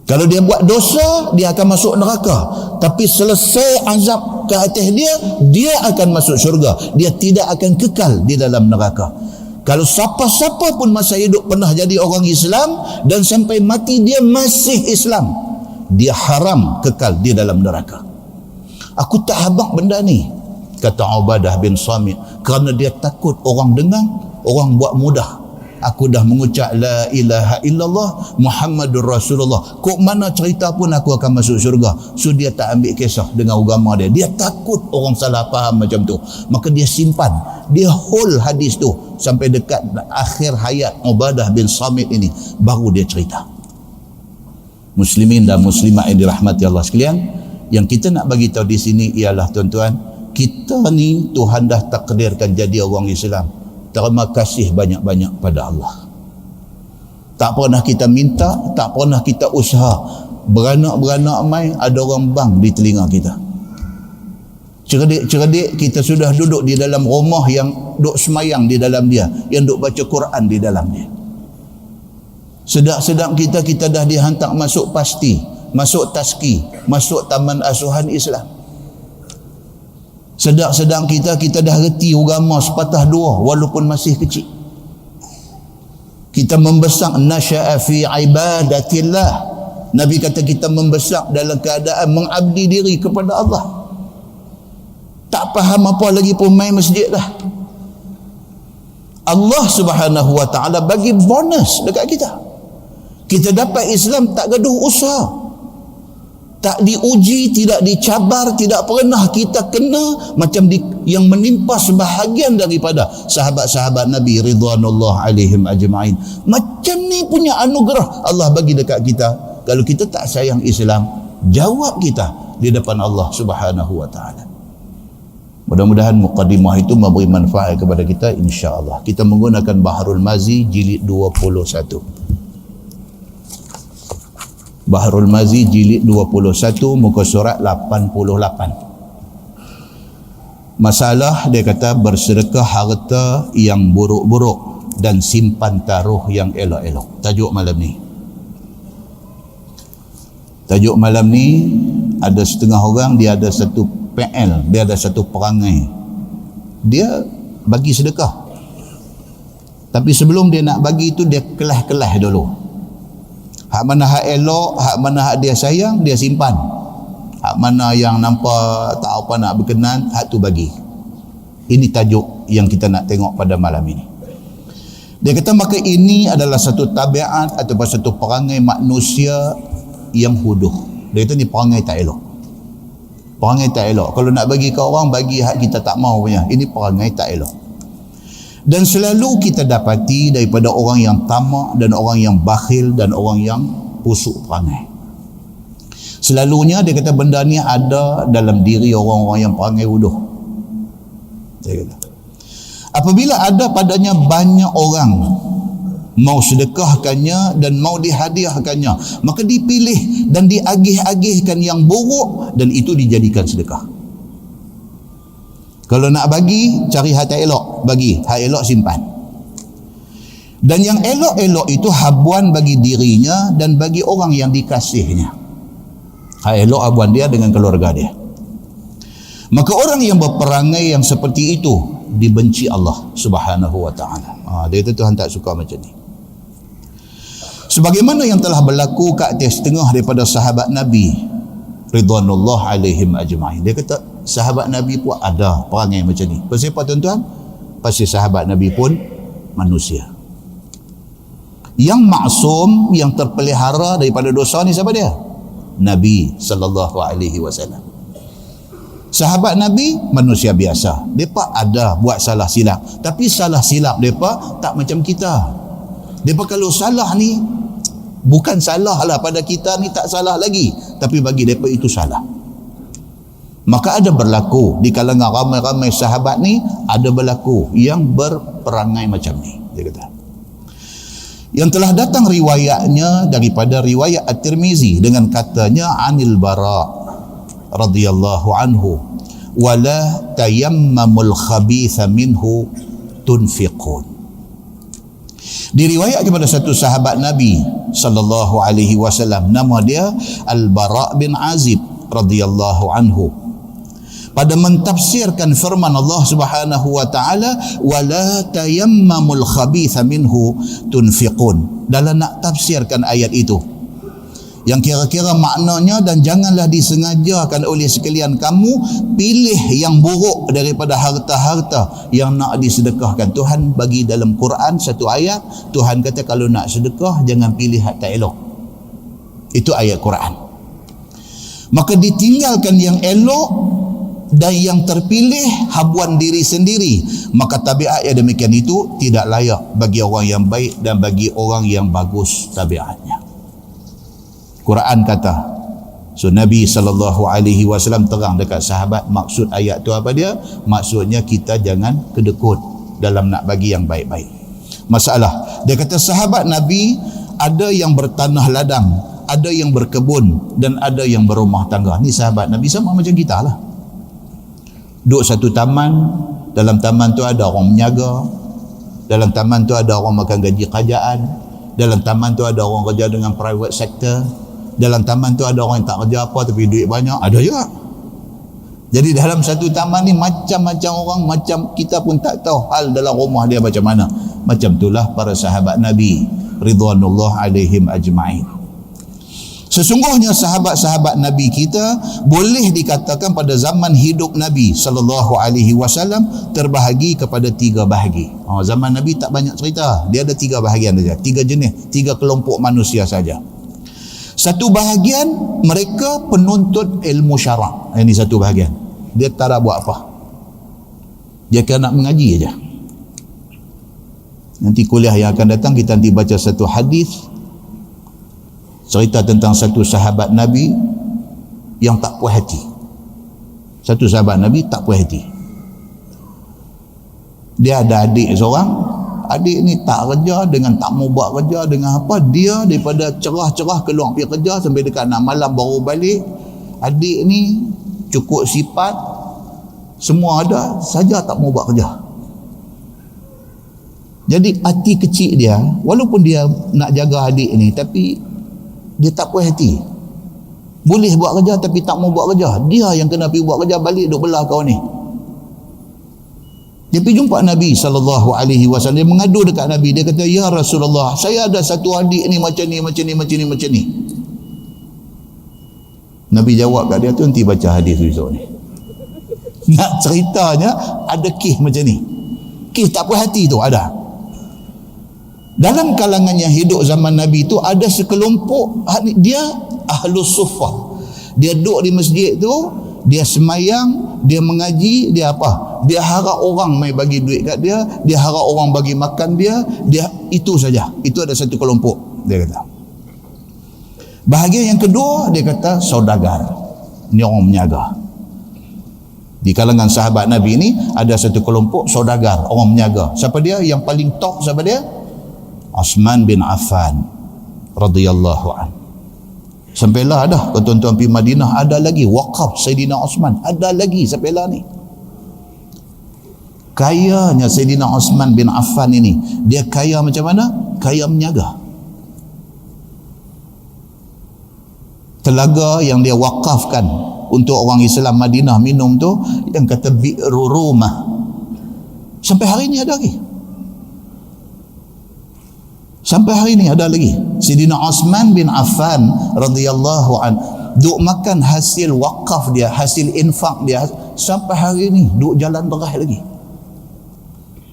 Kalau dia buat dosa, dia akan masuk neraka. Tapi selesai azab ke atas dia akan masuk syurga. Dia tidak akan kekal di dalam neraka. Kalau siapa-siapa pun masa hidup pernah jadi orang Islam dan sampai mati dia masih Islam, dia haram kekal di dalam neraka. Aku tak habaq benda ni, kata Ubadah bin Samit, kerana dia takut orang dengar, orang buat mudah. Aku dah mengucap la ilaha illallah Muhammadur Rasulullah, kok mana cerita pun aku akan masuk syurga. So dia tak ambil kisah dengan agama dia. Dia takut orang salah faham macam tu. Maka dia simpan, dia hold hadis tu sampai dekat akhir hayat Ubadah bin Samit ini, baru dia cerita. Muslimin dan muslimat yang dirahmati Allah sekalian, yang kita nak bagi tahu di sini ialah tuan-tuan, kita ni Tuhan dah takdirkan jadi orang Islam. Terima kasih banyak-banyak pada Allah. Tak pernah kita minta, tak pernah kita usaha. Beranak-beranak mai ada orang bang di telinga kita. Cerdik-cerdik kita sudah duduk di dalam rumah yang duk semayang di dalam dia, yang duk baca Quran di dalam dia. Sedap-sedap kita dah dihantar masuk pasti, masuk taski, masuk taman asuhan Islam. Sedang-sedang kita dah reti agama sepatah dua walaupun masih kecil. Kita membesar nasya'a fi ibadatillah. Nabi kata kita membesar dalam keadaan mengabdi diri kepada Allah. Tak faham apa lagi pun main masjid dah. Allah Subhanahu wa taala bagi bonus dekat kita. Kita dapat Islam tak gaduh usaha, tak diuji, tidak dicabar, tidak pernah kita kena macam yang menimpa sebahagian daripada sahabat-sahabat Nabi ridwanullah alaihim ajma'in. Macam ni punya anugerah Allah bagi dekat kita. Kalau kita tak sayang Islam, jawab kita di depan Allah Subhanahu wa taala. Mudah-mudahan muqaddimah itu memberi manfaat kepada kita, insya-Allah. Kita menggunakan Bahrul Mazi jilid 21. Bahrul Mazi jilid 21 muka surat 88. Masalah dia kata bersedekah harta yang buruk-buruk dan simpan taruh yang elok-elok. Tajuk malam ni. Tajuk malam ni, ada setengah orang dia ada satu PL, dia ada satu perangai. Dia bagi sedekah. Tapi sebelum dia nak bagi itu dia kelah-kelah dulu. Hak mana hak elok, hak mana hak dia sayang, dia simpan. Hak mana yang nampak tak apa nak berkenan, hak tu bagi. Ini tajuk yang kita nak tengok pada malam ini. Dia kata maka ini adalah satu tabiat ataupun satu perangai manusia yang huduh. Dia kata ni perangai tak elok. Perangai tak elok. Kalau nak bagi ke orang, bagi hak kita tak mau punya. Ini perangai tak elok. Dan selalu kita dapati daripada orang yang tamak dan orang yang bakhil dan orang yang busuk perangai. Selalunya dia kata benda ni ada dalam diri orang-orang yang perangai bodoh. Dia kata, apabila ada padanya banyak orang mau sedekahkannya dan mau dihadiahkannya, maka dipilih dan diagih-agihkan yang buruk dan itu dijadikan sedekah. Kalau nak bagi, cari hak tak elok, bagi. Hak elok simpan. Dan yang elok-elok itu habuan bagi dirinya dan bagi orang yang dikasihnya. Hak elok habuan dia dengan keluarga dia. Maka orang yang berperangai yang seperti itu dibenci Allah Subhanahu wa ta'ala. Dia kata Tuhan tak suka macam ni. Sebagaimana yang telah berlaku ke atas setengah daripada sahabat Nabi ridwanullah alaihim ajma'in. Dia kata sahabat Nabi pun ada perangai macam ni. Pasal apa tuan-tuan? Pasal sahabat Nabi pun manusia. Yang maksum, yang terpelihara daripada dosa ni siapa dia? Nabi sallallahu alaihi wasallam. Sahabat Nabi manusia biasa. Depa ada buat salah silap, tapi salah silap depa tak macam kita. Depa kalau salah ni bukan salah lah pada kita ni, tak salah lagi, tapi bagi depa itu salah. Maka ada berlaku di kalangan ramai-ramai sahabat ni, ada berlaku yang berperangai macam ni. Dia kata yang telah datang riwayatnya daripada riwayat At-Tirmizi dengan katanya anil Bara radhiyallahu anhu, wala tayammamul khabitha minhu tunfiqun. Diriwayat kepada satu sahabat Nabi sallallahu alaihi wasallam, nama dia Al-Bara bin Azib radhiyallahu anhu, pada mentafsirkan firman Allah Subhanahu wa taala, wala tayammamul khabitha minhu tunfiqun, dalam nak tafsirkan ayat itu yang kira-kira maknanya, dan janganlah disengajakan oleh sekalian kamu pilih yang buruk daripada harta-harta yang nak disedekahkan. Tuhan bagi dalam Quran satu ayat, Tuhan kata kalau nak sedekah jangan pilih harta elok. Itu ayat Quran. Maka ditinggalkan yang elok dan yang terpilih habuan diri sendiri, maka tabiat yang demikian itu tidak layak bagi orang yang baik dan bagi orang yang bagus tabiatnya. Quran kata, so Nabi SAW terang dekat sahabat maksud ayat tu apa dia? Maksudnya kita jangan kedekut dalam nak bagi yang baik-baik. Masalah, dia kata sahabat Nabi ada yang bertanah ladang, ada yang berkebun, dan ada yang berumah tangga. Ni sahabat Nabi sama macam kita lah. Duduk satu taman, dalam taman tu ada orang menyaga, dalam taman tu ada orang makan gaji kerajaan, dalam taman tu ada orang kerja dengan private sector, dalam taman tu ada orang yang tak kerja apa tapi duit banyak, ada juga. Jadi dalam satu taman ni macam-macam orang, macam kita pun tak tahu hal dalam rumah dia macam mana. Macam itulah para sahabat Nabi ridwanullah alaihim ajma'in. Sesungguhnya sahabat-sahabat Nabi kita boleh dikatakan pada zaman hidup Nabi sallallahu alaihi wasallam terbahagi kepada 3 bahagi. Zaman Nabi tak banyak cerita, dia ada 3 bahagian saja, 3 jenis, 3 kelompok manusia saja. Satu bahagian mereka penuntut ilmu syarak. Ini satu bahagian. Dia tak ada buat apa. Dia kena nak mengaji aja. Nanti kuliah yang akan datang kita nanti baca satu hadis cerita tentang satu sahabat Nabi yang tak puas hati. Satu sahabat Nabi tak puas hati. Dia ada adik seorang. Adik ni tak kerja, dengan tak mau buat kerja, dengan apa, dia daripada cerah-cerah keluar pergi kerja sampai dekat nak malam baru balik. Adik ni cukup sifat, semua ada, saja tak mau buat kerja. Jadi hati kecil dia, walaupun dia nak jaga adik ni, tapi dia tak puas hati. Boleh buat kerja tapi tak mau buat kerja. Dia yang kena pergi buat kerja, balik duk belah kau ni. Dia pergi jumpa Nabi SAW. Dia mengadu dekat Nabi. Dia kata, ya Rasulullah, saya ada satu adik ni macam ni, macam ni, macam ni, macam ni. Nabi jawab kat dia, tu nanti baca hadis besok ni. Nak ceritanya ada kes macam ni. Kes tak puas hati tu ada. Dalam kalangan yang hidup zaman Nabi tu ada sekelompok, dia Ahlus Suffah. Dia duduk di masjid tu, dia semayang, dia mengaji, dia apa? Dia harap orang mai bagi duit kat dia, dia harap orang bagi makan dia, itu saja. Itu ada satu kelompok, dia kata. Bahagian yang kedua, dia kata saudagar. Ini orang menyaga. Di kalangan sahabat Nabi ini ada satu kelompok saudagar, orang menyaga. Siapa dia? Yang paling top siapa dia? Uthman bin Affan radhiyallahu an. Sampailah dah ke tuan-tuan pergi Madinah, ada lagi waqaf Sayyidina Uthman, ada lagi sampailah ni. Kayanya Sayyidina Uthman bin Affan ini, dia kaya macam mana? Kaya menyaga. Telaga yang dia wakafkan untuk orang Islam Madinah minum tu, yang kata Bi'ru Rumah, sampai hari ni ada lagi. Sampai hari ni ada lagi. Sayyidina Uthman bin Affan radhiyallahu an duk makan hasil wakaf dia, hasil infak dia, sampai hari ni duk jalan terah lagi.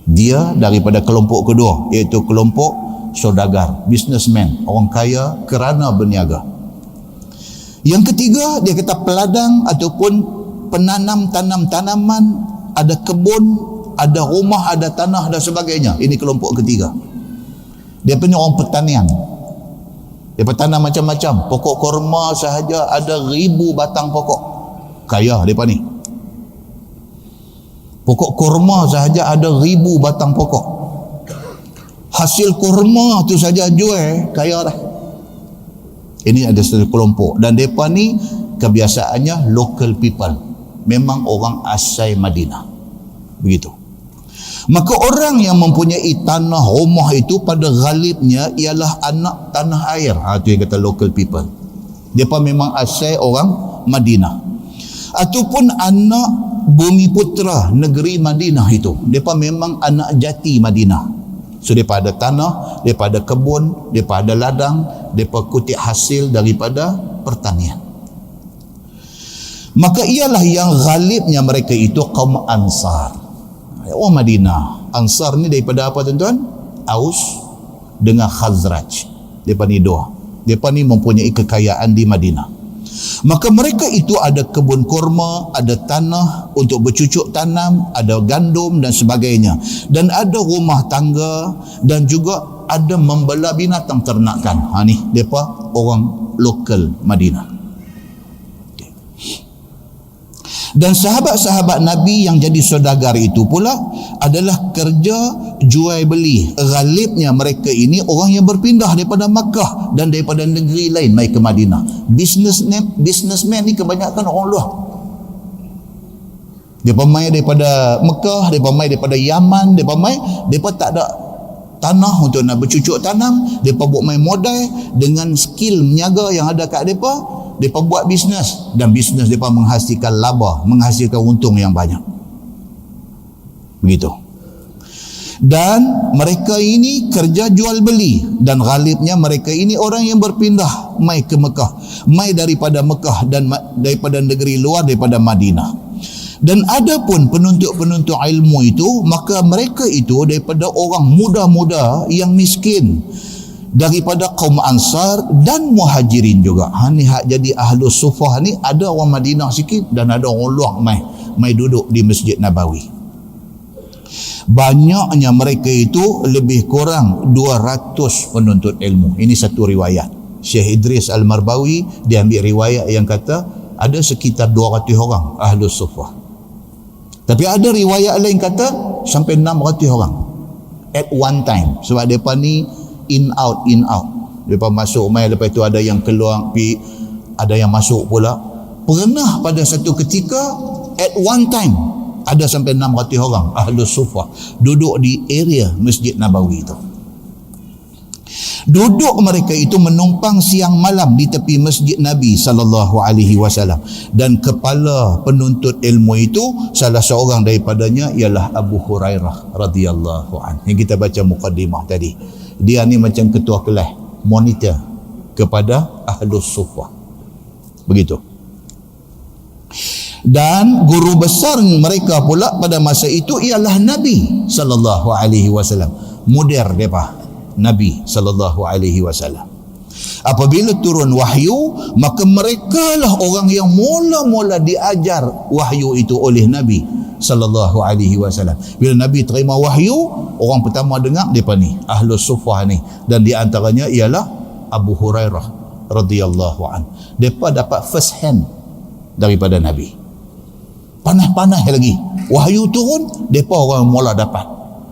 Dia daripada kelompok kedua, iaitu kelompok saudagar, businessman, orang kaya kerana berniaga. Yang ketiga, dia kata peladang ataupun penanam tanam-tanaman, ada kebun, ada rumah, ada tanah dan sebagainya. Ini kelompok ketiga. Dia punya orang pertanian. Dia bertanam macam-macam. Pokok korma sahaja ada 1000 batang pokok. Kaya mereka ni. Pokok korma sahaja ada 1000 batang pokok. Hasil korma tu saja jual, kaya dah. Ini ada satu kelompok. Dan mereka ni kebiasaannya local people. Memang orang asal Madinah. Begitu. Maka orang yang mempunyai tanah rumah itu pada ghalibnya ialah anak tanah air. Itu yang kata local people. Mereka memang asal orang Madinah. Ataupun anak bumi putra negeri Madinah itu. Mereka memang anak jati Madinah. So mereka ada tanah, mereka ada kebun, mereka ada ladang, mereka kutip hasil daripada pertanian. Maka ialah yang ghalibnya mereka itu kaum Ansar. Orang Madinah. Ansar ni daripada apa tuan-tuan? Aus dengan Khazraj. Mereka ni dua. Mereka ni mempunyai kekayaan di Madinah. Maka mereka itu ada kebun kurma, ada tanah untuk bercucuk tanam, ada gandum dan sebagainya. Dan ada rumah tangga dan juga ada membela binatang ternakan. Ni mereka orang lokal Madinah. Dan sahabat-sahabat Nabi yang jadi saudagar itu pula adalah kerja jual beli. Ghalibnya mereka ini orang yang berpindah daripada Makkah dan daripada negeri lain mai ke Madinah. Businessman ni kebanyakan orang luar. Dia pemain daripada Mekah, dia pemain daripada Yaman, dia pemain, mereka tak ada tanah untuk nak bercucuk tanam, mereka buat main modal dengan skill menyaga yang ada kat mereka. Mereka buat bisnes dan bisnes mereka menghasilkan laba, menghasilkan untung yang banyak. Begitu. Dan mereka ini kerja jual beli dan ghalibnya mereka ini orang yang berpindah mai ke Mekah, mai daripada Mekah dan daripada negeri luar, daripada Madinah. Dan ada pun penuntut-penuntut ilmu itu, maka mereka itu daripada orang muda-muda yang miskin, daripada kaum Ansar dan Muhajirin juga. Ni hak jadi Ahlus Sufah ni, ada orang Madinah sikit dan ada orang luar mai duduk di Masjid Nabawi. Banyaknya mereka itu lebih kurang 200 penuntut ilmu. Ini satu riwayat. Syekh Idris Al-Marbawi dia ambil riwayat yang kata ada sekitar 200 orang Ahlus Sufah. Tapi ada riwayat lain kata sampai 600 orang at one time. Sebab mereka ni in out. Lepas masuk mai, lepas itu ada yang keluar, ada yang masuk pula. Pernah pada satu ketika at one time ada sampai 600 orang Ahlus Sufah duduk di area Masjid Nabawi itu. Duduk mereka itu menumpang siang malam di tepi Masjid Nabi SAW. Dan kepala penuntut ilmu itu salah seorang daripadanya ialah Abu Hurairah radhiyallahu anhu. Yang kita baca mukadimah tadi. Dia ni macam ketua kelas, monitor kepada Ahlus Sufah. Begitu. Dan guru besar mereka pula pada masa itu ialah Nabi SAW. Mudir mereka Nabi SAW. Apabila turun wahyu, maka merekalah orang yang mula-mula diajar wahyu itu oleh Nabi SAW. Bila Nabi terima wahyu, orang pertama dengar mereka ni Ahlus Sufah ni, dan di antaranya ialah Abu Hurairah radhiyallahu an. Depa dapat first hand daripada Nabi. Panas-panas lagi. Wahyu turun, depa orang yang mula dapat.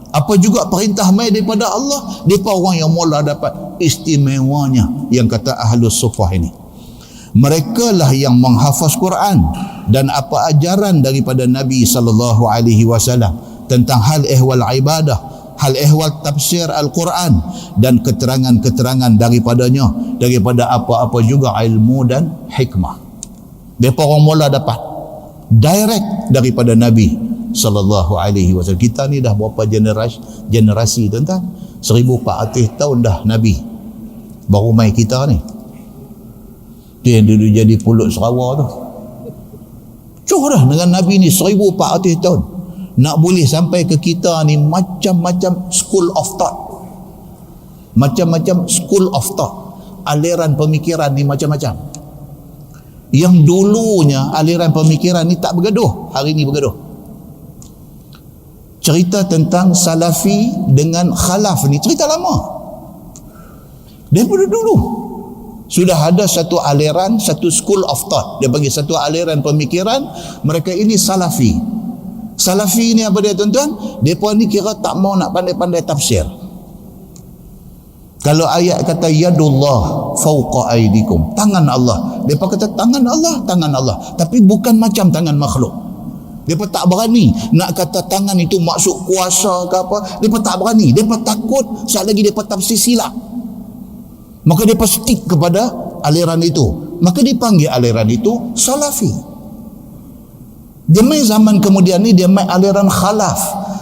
Apa juga perintah mai daripada Allah, depa orang yang mula dapat. Istimewanya yang kata Ahlus Suffah ini. Mereka lah yang menghafaz Quran dan apa ajaran daripada Nabi sallallahu alaihi wasallam tentang hal ehwal ibadah, hal ehwal tafsir Al-Quran dan keterangan-keterangan daripadanya, daripada apa-apa juga ilmu dan hikmah. Mereka orang mula dapat direct daripada Nabi sallallahu alaihi wasallam. Kita ni dah berapa generasi tuan-tuan? 1400 tahun dah Nabi baru mai kita ni. Dia yang dulu jadi pulut Sarawak tu. Cuh dah dengan Nabi ni 1400 tahun. Nak boleh sampai ke kita ni macam-macam school of thought. Macam-macam school of thought. Aliran pemikiran ni macam-macam. Yang dulunya aliran pemikiran ni tak bergaduh, hari ni bergaduh. Cerita tentang Salafi dengan Khalaf ni cerita lama. Daripada dulu sudah ada satu aliran, satu school of thought. Dia bagi satu aliran pemikiran, mereka ini Salafi. Salafi ni apa dia tuan-tuan? Mereka ni kira tak mau nak pandai-pandai tafsir. Kalau ayat kata yadullah fawqa aidikum, tangan Allah, mereka kata tangan Allah, tapi bukan macam tangan makhluk. Mereka tak berani nak kata tangan itu maksud kuasa ke apa. Mereka tak berani, mereka takut sekali lagi mereka tafsir silap. Maka dia stick kepada aliran itu. Maka dipanggil aliran itu Salafi. Dia main zaman kemudian ni, dia main aliran Khalaf.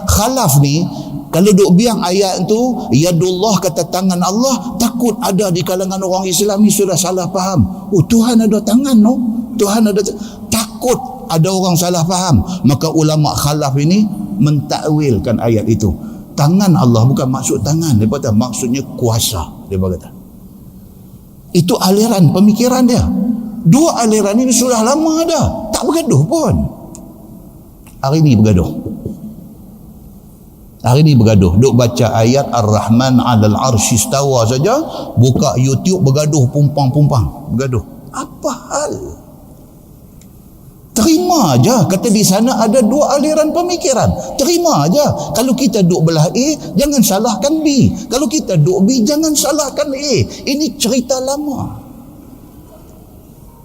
Khalaf ni, kalau duk biang ayat tu, yadullah kata tangan Allah, takut ada di kalangan orang Islam ni sudah salah faham. Oh, Tuhan ada tangan, no? Tuhan ada takut ada orang salah faham. Maka ulama Khalaf ini mentakwilkan ayat itu. Tangan Allah bukan maksud tangan. Dia kata maksudnya kuasa. Dia kata. Itu aliran pemikiran dia. Dua aliran ini sudah lama dah, tak bergaduh pun. Hari ini bergaduh. Hari ini bergaduh. Duk baca ayat Ar-Rahman 'alal 'arsy istawa saja, buka YouTube bergaduh pumpang-pumpang. Bergaduh. Apa hal? Terima aja. Kata di sana ada dua aliran pemikiran. Terima aja. Kalau kita duk belah A, jangan salahkan B. Kalau kita duk B, jangan salahkan A. Ini cerita lama.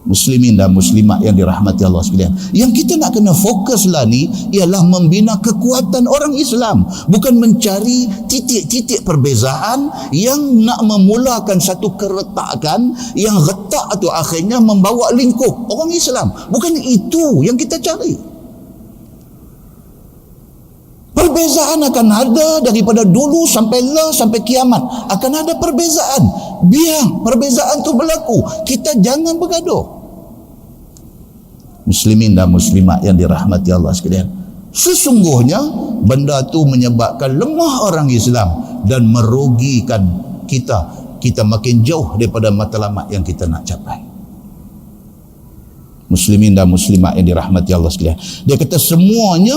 Muslimin dan muslimat yang dirahmati Allah sekalian. Yang kita nak kena fokuslah ni ialah membina kekuatan orang Islam, bukan mencari titik-titik perbezaan yang nak memulakan satu keretakan yang retak tu akhirnya membawa lingkup orang Islam. Bukan itu yang kita cari. Perbezaan akan ada daripada dulu sampai sampai kiamat. Akan ada perbezaan. Biar perbezaan tu berlaku. Kita jangan bergaduh. Muslimin dan muslimat yang dirahmati Allah sekalian. Sesungguhnya benda tu menyebabkan lemah orang Islam dan merugikan kita. Kita makin jauh daripada matlamat yang kita nak capai. Muslimin dan muslimat yang dirahmati Allah sekalian. Dia kata semuanya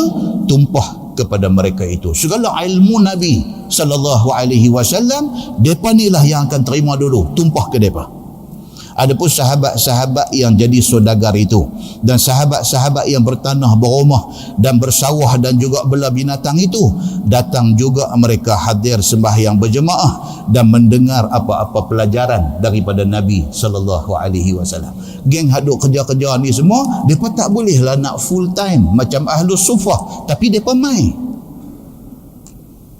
tumpah kepada mereka itu. Segala ilmu Nabi sallallahu alaihi wasallam, depa inilah yang akan terima dulu, tumpah ke depa. Adapun sahabat-sahabat yang jadi saudagar itu dan sahabat-sahabat yang bertanah, berumah dan bersawah dan juga bela binatang itu, datang juga mereka hadir sembahyang berjemaah dan mendengar apa-apa pelajaran daripada Nabi sallallahu alaihi wasallam. Geng haduk kerja-kerja ni semua, depa tak bolehlah nak full time macam Ahlus Suffah, tapi depa mai.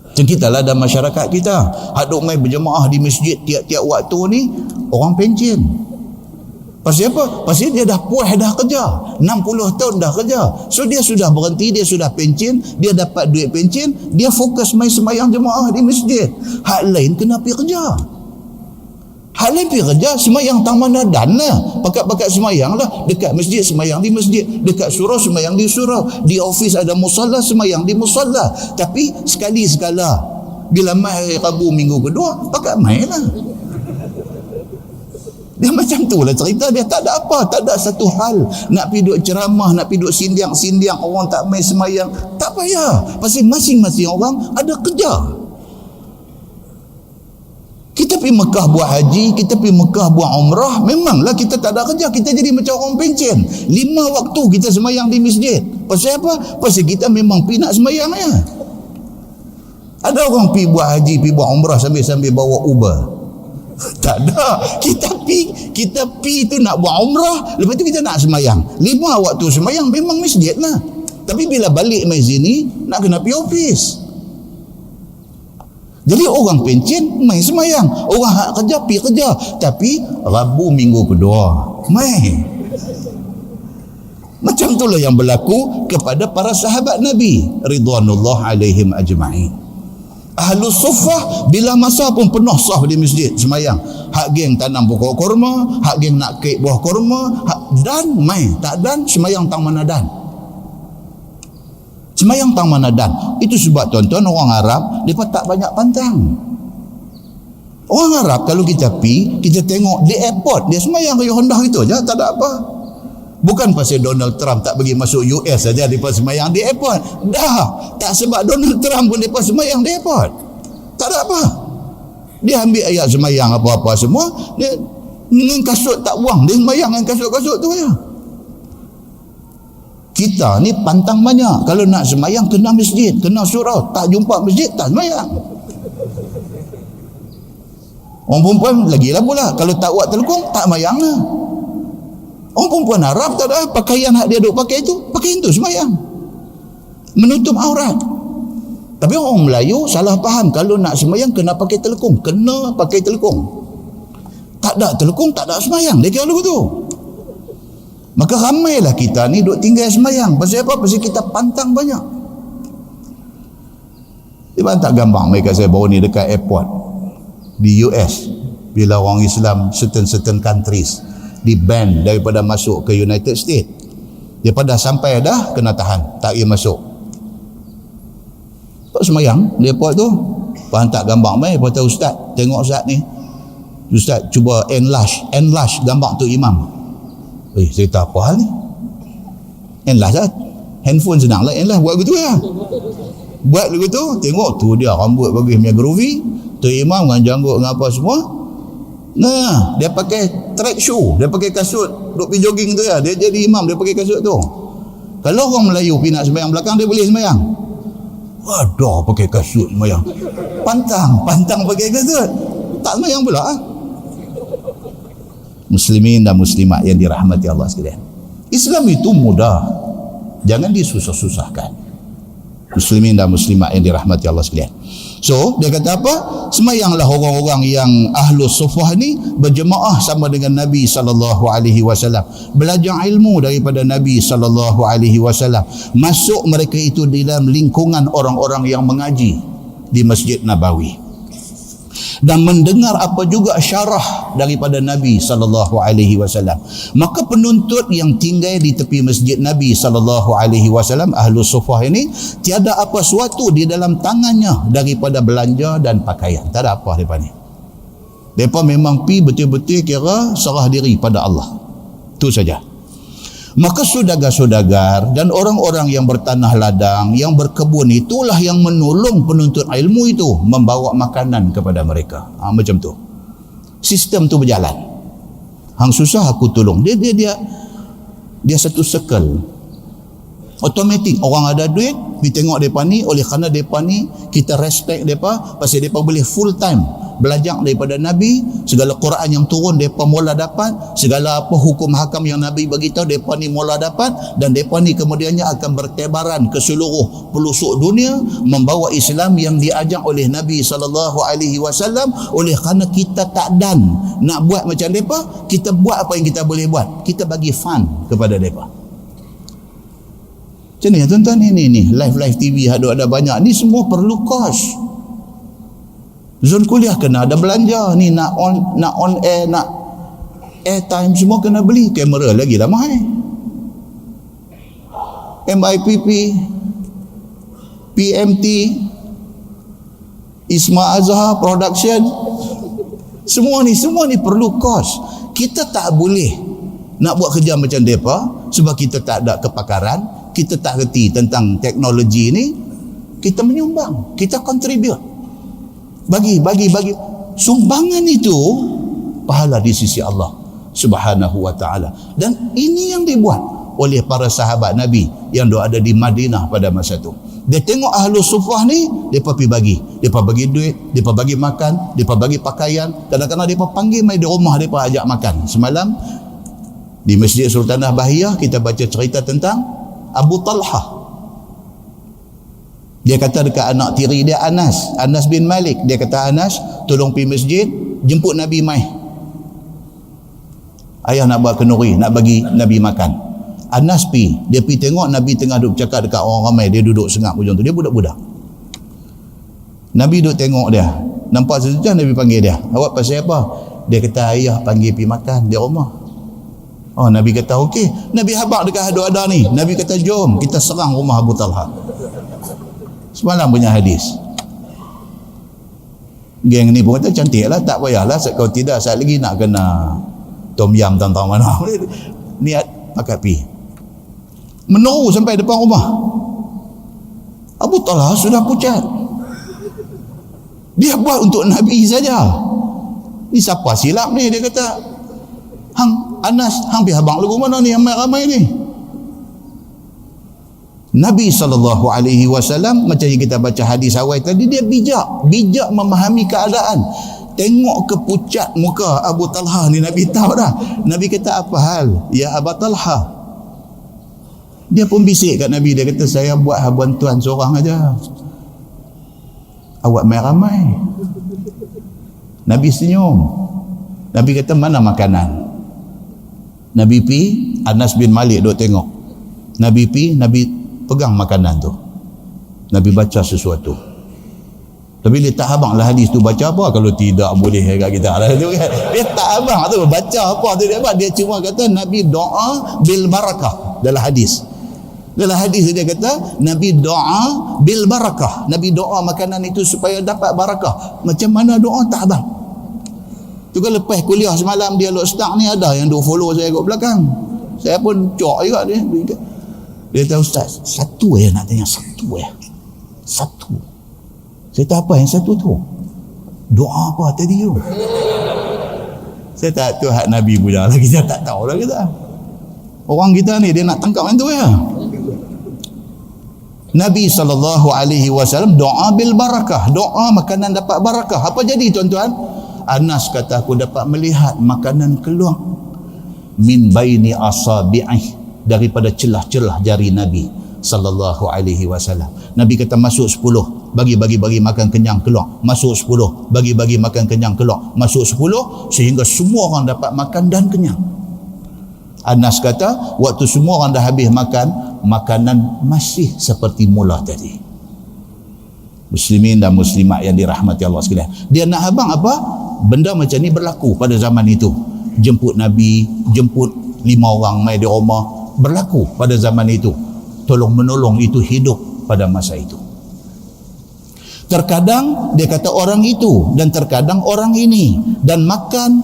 Macam kita lah dalam masyarakat kita, haduk mai berjemaah di masjid tiap-tiap waktu ni orang pencen. Pasal apa? Pasal dia dah puas dah kerja, 60 tahun dah kerja. So dia sudah berhenti, dia sudah pencen, dia dapat duit pencen, dia fokus mai sembahyang jemaah di masjid. Hak lain kena pergi kerja. Hak lain pergi kerja, sembahyang tang mana dan lah. Pakat-pakat sembahyang lah. Dekat masjid sembahyang di masjid, dekat surau sembahyang di surau, di office ada musalla sembahyang di musalla. Tapi sekali-sekala bila mai hari Rabu minggu kedua, pakat mai lah. Dia macam tu lah cerita dia. Tak ada apa, tak ada satu hal nak pergi duduk ceramah, nak pergi duduk sindiang orang tak main semayang, tak payah. Pasal masing-masing orang ada kerja. Kita pergi Mekah buat haji, kita pergi Mekah buat umrah, memanglah kita tak ada kerja, kita jadi macam orang pencen. 5 waktu kita semayang di masjid. Pasal apa? Pasal kita memang pergi nak semayang ya. Ada orang pergi buat haji, pergi buat umrah sambil-sambil bawa Uber. Tak ada. Kita pergi tu nak buat umrah, lepas tu kita nak semayang. 5 waktu semayang memang masjid lah. Tapi bila balik mai sini, nak kena pergi office. Jadi orang pencen main semayang, orang hak kerja pergi kerja, tapi Rabu minggu kedua main. Macam itulah yang berlaku kepada para sahabat Nabi ridwanullah alaihim ajma'in. Ahlus Suffah bila masa pun penuh saf di masjid semayang. Hak geng tanam pokok kurma, hak geng nak kek buah kurma, dan main, tak dan semayang tang mana dan. Semayang tang mana dan. Itu sebab tuan-tuan orang Arab mereka tak banyak pantang. Orang Arab kalau kita pergi, kita tengok di airport dia semayang kayu rendah gitu aja, tak ada apa. Bukan pasal Donald Trump tak bagi masuk US saja mereka semayang di airport. Dah, tak sebab Donald Trump pun mereka semayang di airport. Tak ada apa. Dia ambil ayat semayang apa-apa semua, dia dengan kasut tak buang, dia semayang dengan kasut-kasut tu aja. Kita ni pantang banyak. Kalau nak semayang kena masjid, kena surau. Tak jumpa masjid, tak semayang. Orang perempuan lagilah pula. Kalau tak buat telekung, tak semayang lah. Orang perempuan Arab tak ada pakaian hak dia duk pakai tu, pakaian tu semayang. Menutup aurat. Tapi orang Melayu salah faham. Kalau nak semayang kena pakai telekung. Kena pakai telekung. Tak ada telekung, tak ada semayang. Dia kira tu. Maka ramailah kita ni duk tinggal semayang. Pasal apa? Pasal kita pantang banyak. Dia hantar gambar mereka saya bawa ni dekat airport di US. Bila orang Islam certain countries di ban daripada masuk ke United States. Dia pada sampai dah kena tahan, tak boleh masuk. Tak semayang di airport tu. Hantar gambar mai kata ustaz, tengok ustaz ni. Ustaz cuba enlarge gambar tu imam. Saya tak apa hal ni. Enlarge lah. Handphone senang lah enlarge. Buat begitu ya. Buat begitu. Tengok tu dia rambut bagus punya groovy. Tu imam dengan janggut dengan apa semua. Nah, dia pakai track shoe. Dia pakai kasut. Duk pergi jogging tu ya. Dia jadi imam. Dia pakai kasut tu. Kalau orang Melayu pergi nak sembahyang belakang, dia boleh sembahyang. Waduh, pakai kasut sembahyang. Pantang pakai kasut. Tak sembahyang pula. Muslimin dan muslimat yang dirahmati Allah sekalian. Islam itu mudah. Jangan disusah-susahkan. Muslimin dan muslimat yang dirahmati Allah sekalian. So, dia kata apa? Semayanglah orang-orang yang ahlus suffah ni berjemaah sama dengan Nabi SAW. Belajar ilmu daripada Nabi SAW. Masuk mereka itu di dalam lingkungan orang-orang yang mengaji di Masjid Nabawi. Dan mendengar apa juga syarah daripada Nabi SAW. Maka penuntut yang tinggal di tepi masjid Nabi SAW, ahlus suffah ini, tiada apa suatu di dalam tangannya daripada belanja dan pakaian. Tak ada apa mereka ni. Mereka memang pi betul-betul kira serah diri pada Allah. Itu saja. Maka saudagar-saudagar dan orang-orang yang bertanah ladang, yang berkebun, itulah yang menolong penuntut ilmu itu membawa makanan kepada mereka. Macam tu. Sistem tu berjalan. Hang susah aku tolong. Dia satu circle. Automatik. Orang ada duit, kita tengok mereka ni, oleh kerana mereka ni, kita respect mereka, pasal mereka boleh full time belajar daripada Nabi, segala Quran yang turun mereka mula dapat, segala apa hukum hakam yang Nabi bagi tahu mereka ni mula dapat, dan mereka ni kemudiannya akan bertebaran ke seluruh pelosok dunia membawa Islam yang diajak oleh Nabi SAW. Oleh kerana kita tak dan nak buat macam mereka, kita buat apa yang kita boleh buat, kita bagi fun kepada mereka. Macam ni tuan-tuan, ini live TV ada banyak ni, semua perlu kos. Zon kuliah kena ada belanja ni, nak on air, nak airtime semua kena beli. Kamera lagi dah mahal. MIPP, PMT, Isma Azhar Production, semua ni perlu kos. Kita tak boleh nak buat kerja macam mereka sebab kita tak ada kepakaran, kita tak reti tentang teknologi ni. Kita menyumbang, kita contribute. Bagi. sumbangan itu pahala di sisi Allah Subhanahu wa taala. Dan ini yang dibuat oleh para sahabat Nabi yang ada di Madinah pada masa itu. Dia tengok ahlu sufah ni, mereka pergi bagi. Mereka bagi duit, mereka bagi makan, mereka bagi pakaian. Kadang-kadang mereka panggil mai di rumah, mereka ajak makan. Semalam di Masjid Sultanah Bahiyah kita baca cerita tentang Abu Talha. Dia kata dekat anak tiri dia Anas bin Malik. Dia kata, Anas, tolong pergi masjid, jemput Nabi mai. Ayah nak buat kenduri, nak bagi Nabi makan. Anas pergi, dia pergi tengok Nabi tengah duduk cakap dekat orang ramai, dia duduk sengak hujung tu, dia budak-budak. Nabi duduk tengok dia, nampak sekejap Nabi panggil dia, awak pasal apa? Dia kata, ayah panggil pergi makan di rumah. Oh, Nabi kata okey. Nabi habaq dekat ada ni. Nabi kata, jom kita serang rumah Abu Talha. Semalam punya hadis. Geng ni pun kata cantik lah, tak payahlah, kalau tidak saat lagi nak kena tom yam tentang mana. Niat pakat pi. Menunggu sampai depan rumah. Abu Talha sudah pucat. Dia buat untuk Nabi saja. Ni siapa silap ni? Dia kata, hang Anas, hang pergi habang lagu mana ni ramai-ramai ni? Nabi SAW macam yang kita baca hadis awal tadi, dia bijak memahami keadaan. Tengok kepucat muka Abu Talha ni, Nabi tahu dah. Nabi kata, apa hal ya Abu Talha? Dia pun bisik kat Nabi, dia kata, saya buat habuan tuan seorang aja, awak main ramai. Nabi senyum. Nabi kata, mana makanan? Nabi pi, Anas bin Malik duk tengok. Nabi pi, Nabi pegang makanan tu. Nabi baca sesuatu. Tapi dia tak abang lah hadis tu baca apa, kalau tidak boleh kat kita lah tu kan. Dia tak abang tu baca apa tu, dia cuma kata Nabi doa bil barakah dalam hadis. Dalam hadis dia kata Nabi doa bil barakah. Nabi doa makanan itu supaya dapat barakah. Macam mana doa tak abang. Tu kan lepas kuliah semalam dia lock start ni, ada yang duk follow saya kat belakang. Saya pun cok juga dia. Dia kata, Ustaz, satu nak tanya, satu. Saya tahu apa yang satu tu? Doa apa tadi tu? Saya tak tahu hak Nabi punya lah, kita tak tahu lah kita. Orang kita ni dia nak tangkap yang tu ya. Nabi SAW doa bil barakah, doa makanan dapat barakah. Apa jadi tuan-tuan? Anas kata, aku dapat melihat makanan keluar min baini asabi'ih, daripada celah-celah jari Nabi SAW. Nabi kata, masuk 10, bagi makan kenyang keluar, masuk 10, bagi makan kenyang keluar, masuk 10, sehingga semua orang dapat makan dan kenyang. Anas kata, waktu semua orang dah habis makan, makanan masih seperti mula tadi. Muslimin dan muslimat yang dirahmati Allah sekalian, dia nak abang apa? Benda macam ni berlaku pada zaman itu. Jemput Nabi, jemput 5 orang mai di rumah, berlaku pada zaman itu. Tolong menolong itu hidup pada masa itu. Terkadang dia kata orang itu, dan terkadang orang ini, dan makan,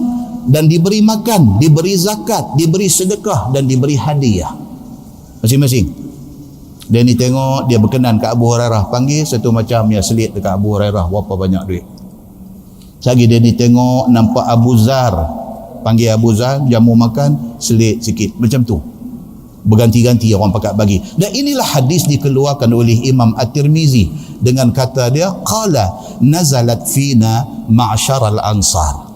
dan diberi makan, diberi zakat, diberi sedekah, dan diberi hadiah masing-masing. Dia ni tengok, dia berkenan kat Abu Hurairah, panggil satu macam ya selit dekat Abu Hurairah, berapa banyak duit. Lagi dia ni tengok, nampak Abu Zar, panggil Abu Zar, jamu makan, selit sikit, macam tu. Berganti-ganti orang pakat bagi. Dan inilah hadis dikeluarkan oleh Imam At-Tirmizi dengan kata dia, qala nazalat fina ma'syaral ansar.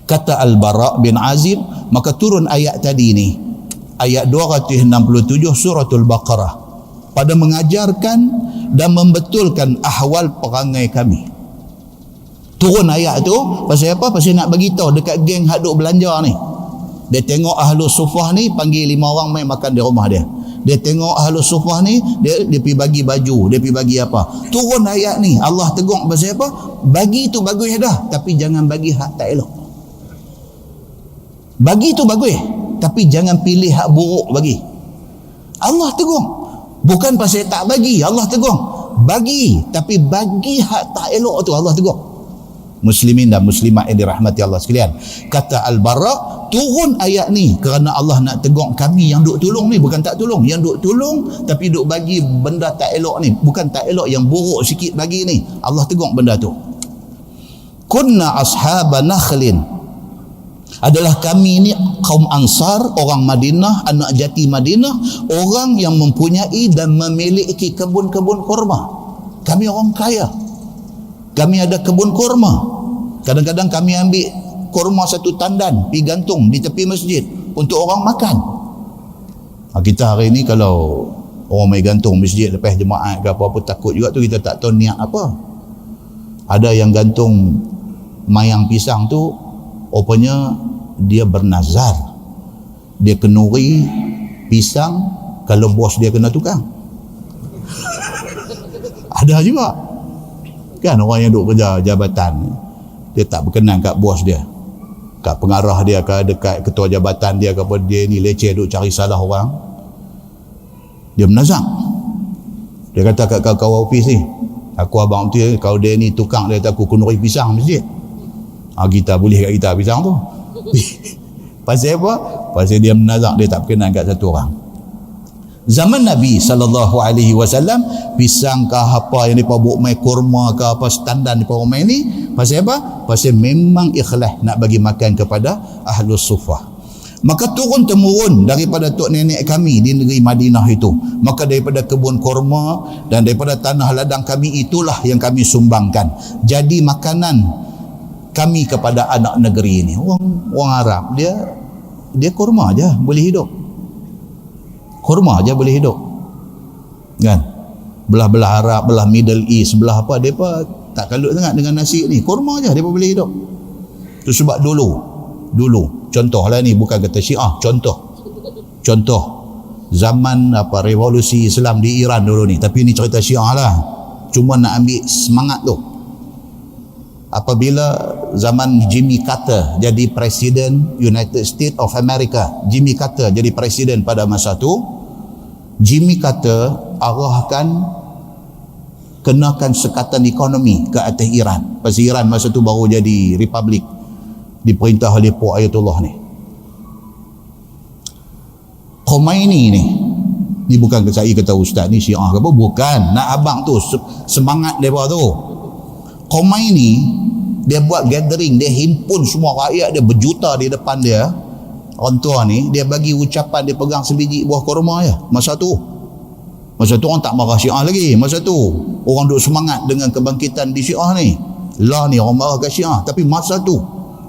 Kata Al-Bara' bin Azib, maka turun ayat tadi ni, ayat 267 suratul Baqarah, pada mengajarkan dan membetulkan ahwal perangai kami. Turun ayat tu pasal apa? Pasal nak bagi tahu dekat geng hak duk belanja ni. Dia tengok ahlu sufah ni, panggil 5 orang main makan di rumah dia. Dia tengok ahlu sufah ni, dia pergi bagi baju, dia pergi bagi apa. Turun ayat ni, Allah tegur pasal apa? Bagi tu bagus dah, tapi jangan bagi hak tak elok. Bagi tu bagus, tapi jangan pilih hak buruk bagi. Allah tegur. Bukan pasal tak bagi, Allah tegur. Bagi, tapi bagi hak tak elok tu Allah tegur. Muslimin dan muslimat yang dirahmati Allah sekalian, kata Al-Bara', turun ayat ni kerana Allah nak tegur kami yang duk tolong ni, bukan tak tolong, yang duk tolong tapi duk bagi benda tak elok ni, bukan tak elok, yang buruk sikit bagi ni, Allah tegur benda tu. kunna ashaba nakhlin, adalah kami ini kaum Ansar, orang Madinah, anak jati Madinah, orang yang mempunyai dan memiliki kebun-kebun kurma. Kami orang kaya, kami ada kebun kurma. Kadang-kadang kami ambil kurma satu tandan, pergi gantung di tepi masjid untuk orang makan. Kita hari ni kalau orang mai gantung masjid lepas jemaat ke apa-apa, takut juga tu, kita tak tahu niat apa. Ada yang gantung mayang pisang tu, rupanya dia bernazar, dia kenuri pisang kalau bos dia kena tukang. Ada juga kan orang yang duk kerja jabatan, dia tak berkenan kat bos dia, kat pengarah dia ke, dekat ketua jabatan dia ke apa, dia ni leceh duk cari salah orang, dia menazak. Dia kata kat kawan ofis ni, aku abang tu, kalau dia ni tukang, dia kata aku kenuri pisang masjid. Kita boleh kat kita pisang tu. Pasal apa? Pasal dia menazak, dia tak berkenan kat satu orang. Zaman Nabi SAW, pisang ke apa yang mereka buat main kurma ke apa, standar mereka main ni, pasal apa? Pasal memang ikhlas nak bagi makan kepada Ahlus Suffah. Maka turun temurun daripada tok nenek kami di negeri Madinah itu, maka daripada kebun kurma dan daripada tanah ladang kami itulah yang kami sumbangkan jadi makanan kami kepada anak negeri ini. Orang Arab, dia kurma aja boleh hidup, kurma aja boleh hidup kan. Belah-belah Arab, belah Middle East, belah apa, mereka tak kalut sangat dengan nasi ni, kurma aja mereka boleh hidup. Itu sebab dulu contohlah ni, bukan kata Syiah, contoh zaman apa revolusi Islam di Iran dulu ni, tapi ni cerita Syiah lah, cuma nak ambil semangat tu. Apabila zaman Jimmy Carter jadi presiden United States of America, Jimmy Carter jadi presiden pada masa tu, Jimmy Carter arahkan kenakan sekatan ekonomi ke atas Iran. Pasal Iran masa tu baru jadi republik, diperintah oleh Puak Ayatullah ni. Khomeini ni bukan saya kata ustaz ni Syiah ke apa, bukan, nak abang tu semangat mereka tu. Khomeini dia buat gathering, dia himpun semua rakyat dia berjuta di depan dia, orang tua ni, dia bagi ucapan, dia pegang sebiji buah kurma je. Masa tu orang tak marah Syiah lagi. Masa tu orang duk semangat dengan kebangkitan di Syiah ni. Lah ni orang marah kat Syiah, tapi masa tu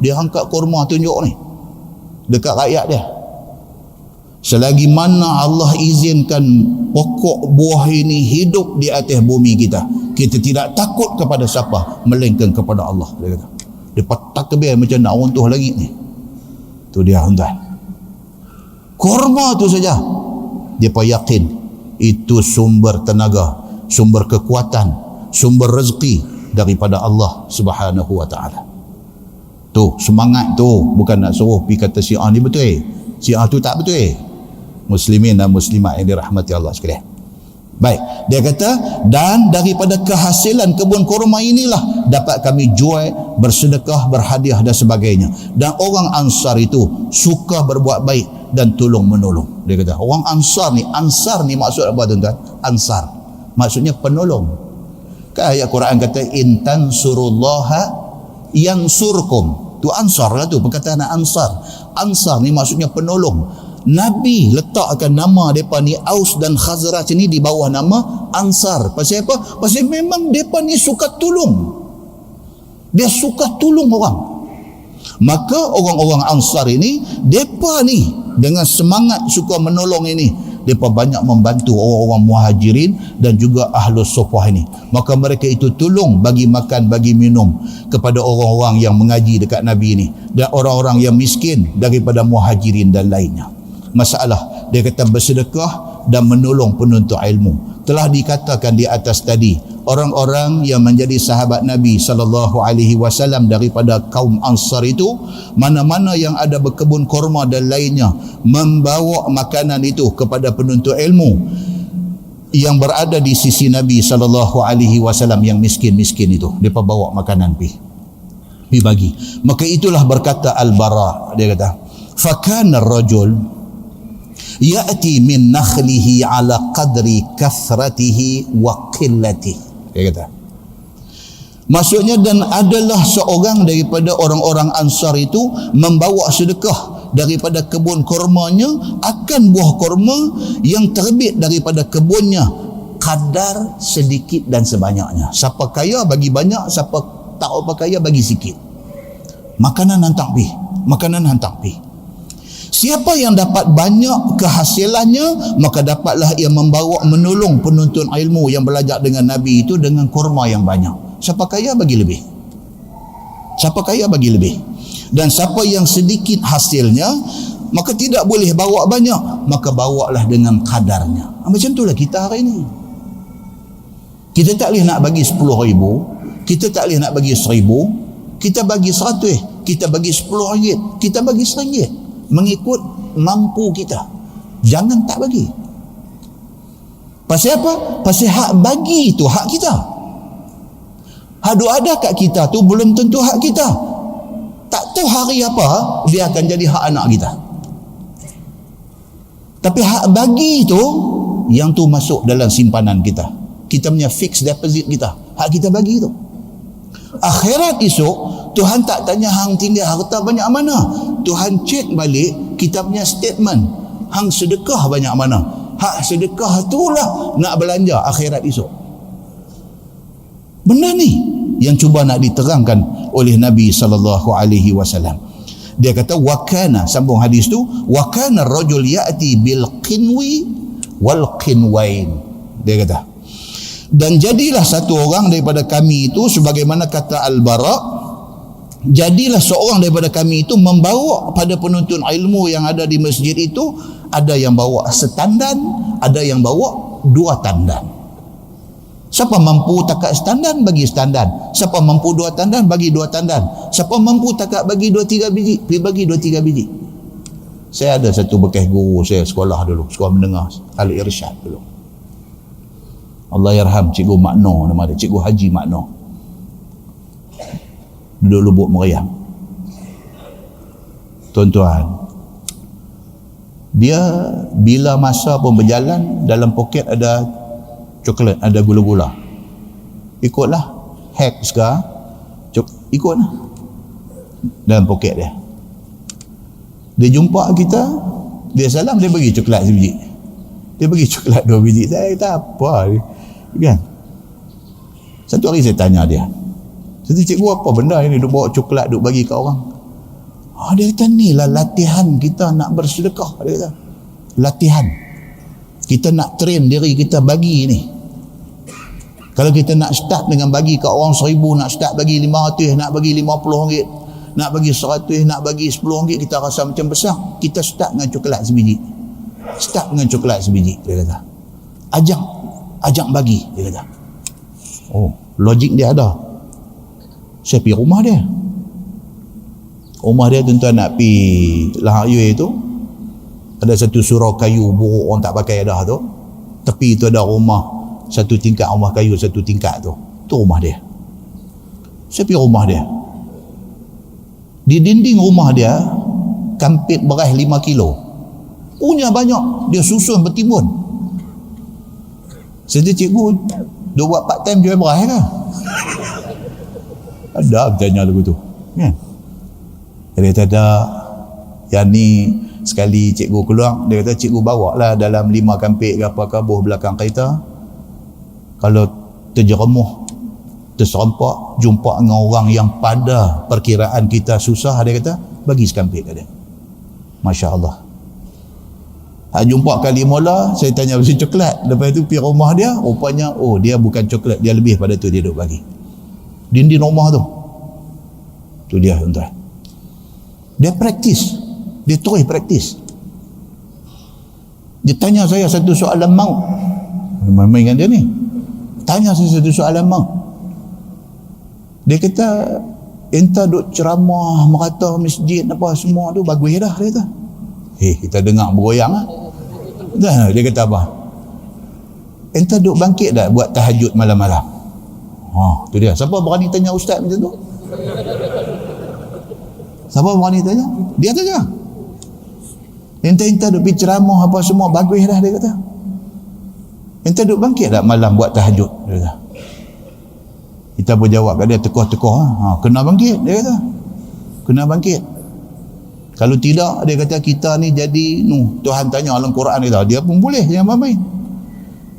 dia angkat kurma tunjuk ni dekat rakyat dia. Selagi mana Allah izinkan pokok buah ini hidup di atas bumi kita, kita tidak takut kepada siapa melainkan kepada Allah, dia kata. Dia takbir macam nak runtuh langit ni. Tu dia tuan. Kurma tu saja dia yakin itu sumber tenaga, sumber kekuatan, sumber rezeki daripada Allah Subhanahu wa taala. Tu semangat tu, bukan nak suruh pergi kata Syiah ni betul. Syiah tu tak betul. Muslimin dan muslimat yang dirahmati Allah sekalian. Baik, dia kata, dan daripada kehasilan kebun kurma inilah dapat kami jual, bersedekah, berhadiah dan sebagainya. Dan orang Ansar itu suka berbuat baik dan tolong menolong. Dia kata orang Ansar ni maksud apa tuan-tuan? Ansar maksudnya penolong. Kan ayat Quran kata in tansurullaha yansurkum. Tu Ansar lah tu, perkataan Ansar. Ansar ni maksudnya penolong. Nabi letakkan nama mereka ni Aus dan Khazraj ni di bawah nama Ansar. Pasal apa? Pasal memang mereka ni suka tolong. Dia suka tolong orang. Maka orang-orang Ansar ini, mereka ni dengan semangat suka menolong ini, mereka banyak membantu orang-orang Muhajirin dan juga Ahlus Suffah ini. Maka mereka itu tolong bagi makan, bagi minum kepada orang-orang yang mengaji dekat Nabi ini, dan orang-orang yang miskin daripada Muhajirin dan lainnya. Masalah dia kata bersedekah dan menolong penuntut ilmu. Telah dikatakan di atas tadi, orang-orang yang menjadi sahabat Nabi SAW daripada kaum Ansar itu, mana-mana yang ada berkebun kurma dan lainnya, membawa makanan itu kepada penuntut ilmu yang berada di sisi Nabi SAW yang miskin-miskin itu. Dia bawa makanan pi bagi. Maka itulah berkata Al-Bara, dia kata fakana ar-rajul ya'ti min nakhlihi ala qadri kathratihi wa qillatihi. Dia kata Maksudnya, dan adalah seorang daripada orang-orang Ansar itu membawa sedekah daripada kebun kurmanya akan buah kurma yang terbit daripada kebunnya, kadar sedikit dan sebanyaknya. Siapa kaya bagi banyak, siapa tak apa kaya bagi sikit. Makanan hantar pi, makanan hantar pi. Siapa yang dapat banyak kehasilannya, maka dapatlah ia membawa menolong penuntut ilmu yang belajar dengan Nabi itu dengan kurma yang banyak. Siapa kaya bagi lebih. Siapa kaya bagi lebih. Dan siapa yang sedikit hasilnya, maka tidak boleh bawa banyak, maka bawalah dengan kadarnya. Macam itulah kita hari ini. Kita tak boleh nak bagi 10,000, kita tak boleh nak bagi 1,000, kita bagi 100, kita bagi 10 ringgit, kita bagi RM1, mengikut mampu kita. Jangan tak bagi. Pasal apa? Pasal hak bagi itu hak kita. Hak ada kat kita tu belum tentu hak kita. Tak tahu hari apa dia akan jadi hak anak kita. Tapi hak bagi itu, yang tu masuk dalam simpanan kita. Kita punya fixed deposit kita. Hak kita bagi tu. Akhirat esok, Tuhan tak tanya hang tinggal harta banyak mana. Tuhan cek balik kita punya statement. Hang sedekah banyak mana. Hak sedekah itulah nak belanja akhirat esok. Benda ni yang cuba nak diterangkan oleh Nabi SAW. Dia kata, wakana, sambung hadis tu, wakana rajul ya'ti bil qinwi wal qinwain. Dia kata, dan jadilah satu orang daripada kami itu, sebagaimana kata Al-Bara, jadilah seorang daripada kami itu membawa pada penuntut ilmu yang ada di masjid itu, ada yang bawa setandan, ada yang bawa 2 tandan. Siapa mampu takat setandan, bagi setandan. Siapa mampu 2 tandan, bagi 2 tandan. Siapa mampu takat bagi 2-3 biji, pergi bagi 2-3 biji. Saya ada satu bekas guru saya sekolah dulu, sekolah menengah Al-Irsyad dulu. Allah yarham, Cikgu Makno nama dia, Cikgu Haji Makno. Duduk Lubuk Meriam. Tuan-tuan, dia bila masa pun berjalan, dalam poket ada coklat, ada gula-gula. Ikutlah, hack sekarang, ikutlah dalam poket dia. Dia jumpa kita, dia salam, dia bagi coklat sebiji. Dia bagi coklat 2 biji. Saya kata apa kan? Satu hari saya tanya dia, cikgu apa benda ini duk bawa coklat duk bagi kat orang? Dia kata, ni lah latihan kita nak bersedekah. Dia kata, latihan kita nak train diri kita bagi ni. Kalau kita nak start dengan bagi kat orang 1,000, nak start bagi 500, nak bagi 50 ringgit, nak bagi 100, nak bagi 10 ringgit, kita rasa macam besar. Kita start dengan coklat sebiji. Start dengan coklat sebiji, dia kata. Ajak bagi, dia kata. Oh, logik dia ada. Saya pergi rumah dia. Rumah dia, tuan-tuan, nak pergi Lahar Yue tu, ada satu surau kayu buruk orang tak pakai dah tu. Tepi tu ada rumah, satu tingkat rumah kayu, satu tingkat tu. Tu rumah dia. Saya pergi rumah dia. Di dinding rumah dia, kampit beras 5 kilo. Punya banyak. Dia susun bertimbun. Saya kata, cikgu, dia buat part time jual beras kan? Ada bertanya lagu tu. Kan? Dia kata, ada. Yang ni, sekali cikgu keluar, dia kata, cikgu bawa lah dalam 5 kampit ke apa kabuh belakang kereta. Kalau terjeremuh, terserempak, jumpa dengan orang yang pada perkiraan kita susah, dia kata, bagi sekampit kat dia. Masya Allah. Jumpa kali mula, saya tanya besi coklat. Lepas tu pergi rumah dia, rupanya, oh dia bukan coklat, dia lebih pada tu, dia duk bagi. Dinding rumah tu. Tu dia, tuan-tuan. Dia praktis. Dia terus praktis. Dia tanya saya satu soalan maut. Main-main dengan dia ni. Tanya saya satu soalan maut. Dia kata, entah duk ceramah, merata masjid apa semua tu, bagus dah, dia kata. Kita dengar bergoyang lah. Dia kata apa? Entah duk bangkit dah buat tahajud malam-malam. Tu dia. Siapa berani tanya ustaz macam tu? Siapa berani tanya? Dia tanya. Entah duk pergi ceramah apa semua, bagus dah, dia kata. Entah duk bangkit dah malam buat tahajud, dia kata. Kita berjawab kat dia tekoh-tekoh, kena bangkit, dia kata. Kena bangkit. Kalau tidak, dia kata kita ni jadi Tuhan tanya dalam Quran dia pun boleh, jangan main.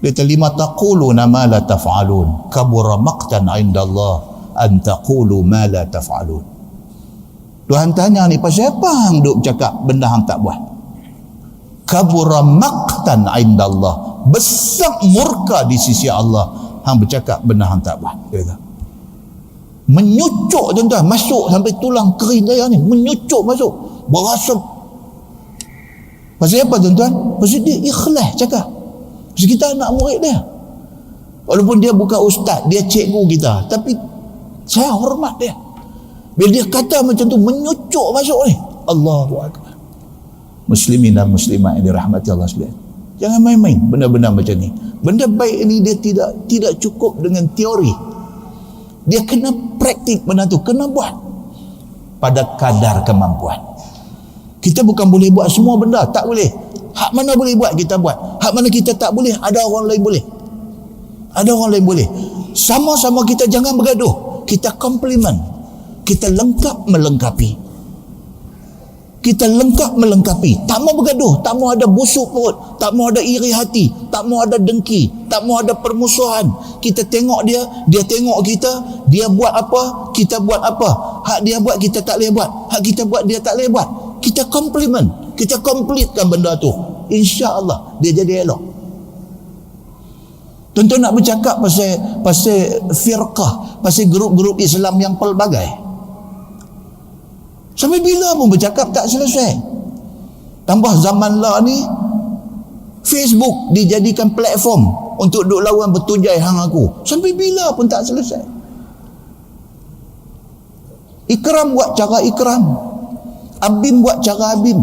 Dia kata lima taquluna ma la taf'alun kabura maqtan 'indallah an taqulu ma la taf'alun. Tuhan tanya ni, pasal apa hang duk cakap benda hang tak buat? Kabura maqtan 'indallah, besar murka di sisi Allah hang bercakap benda hang tak buat. Dia kata menyucuk tuan-tuan, masuk sampai tulang kering dia ni, menyucuk masuk, berasa. Pasal apa tuan-tuan? Pasal dia ikhlas cakap. Pasal kita anak murid dia, walaupun dia bukan ustaz, dia cikgu kita, tapi saya hormat dia. Bila dia kata macam tu, menyucuk masuk ni, Allahu Akbar. Muslimin dan muslimat yang dirahmati Allah sekalian, jangan main-main benda-benda macam ni. Benda baik ni dia tidak cukup dengan teori, dia kena praktik benda tu, kena buat pada kadar kemampuan. Kita bukan boleh buat semua benda, tak boleh. Hak mana boleh buat kita buat, hak mana kita tak boleh, ada orang lain boleh, ada orang lain boleh. Sama-sama kita jangan bergaduh, kita komplement, kita lengkap melengkapi, kita lengkap melengkapi. Tak mau bergaduh, tak mau ada busuk perut, tak mau ada iri hati, tak mau ada dengki, tak mau ada permusuhan. Kita tengok dia, dia tengok kita, dia buat apa, kita buat apa. Hak dia buat kita tak boleh buat, hak kita buat dia tak boleh buat. Kita komplement, kita komplitkan benda tu, insya-Allah dia jadi elok. Tentu nak bercakap pasal firqah, pasal grup-grup Islam yang pelbagai. Sampai bila pun bercakap tak selesai. Tambah zaman lah ni, Facebook dijadikan platform untuk duk lawan bertujai hang aku. Sampai bila pun tak selesai. Ikram buat cara ikram, Abim buat cara Abim,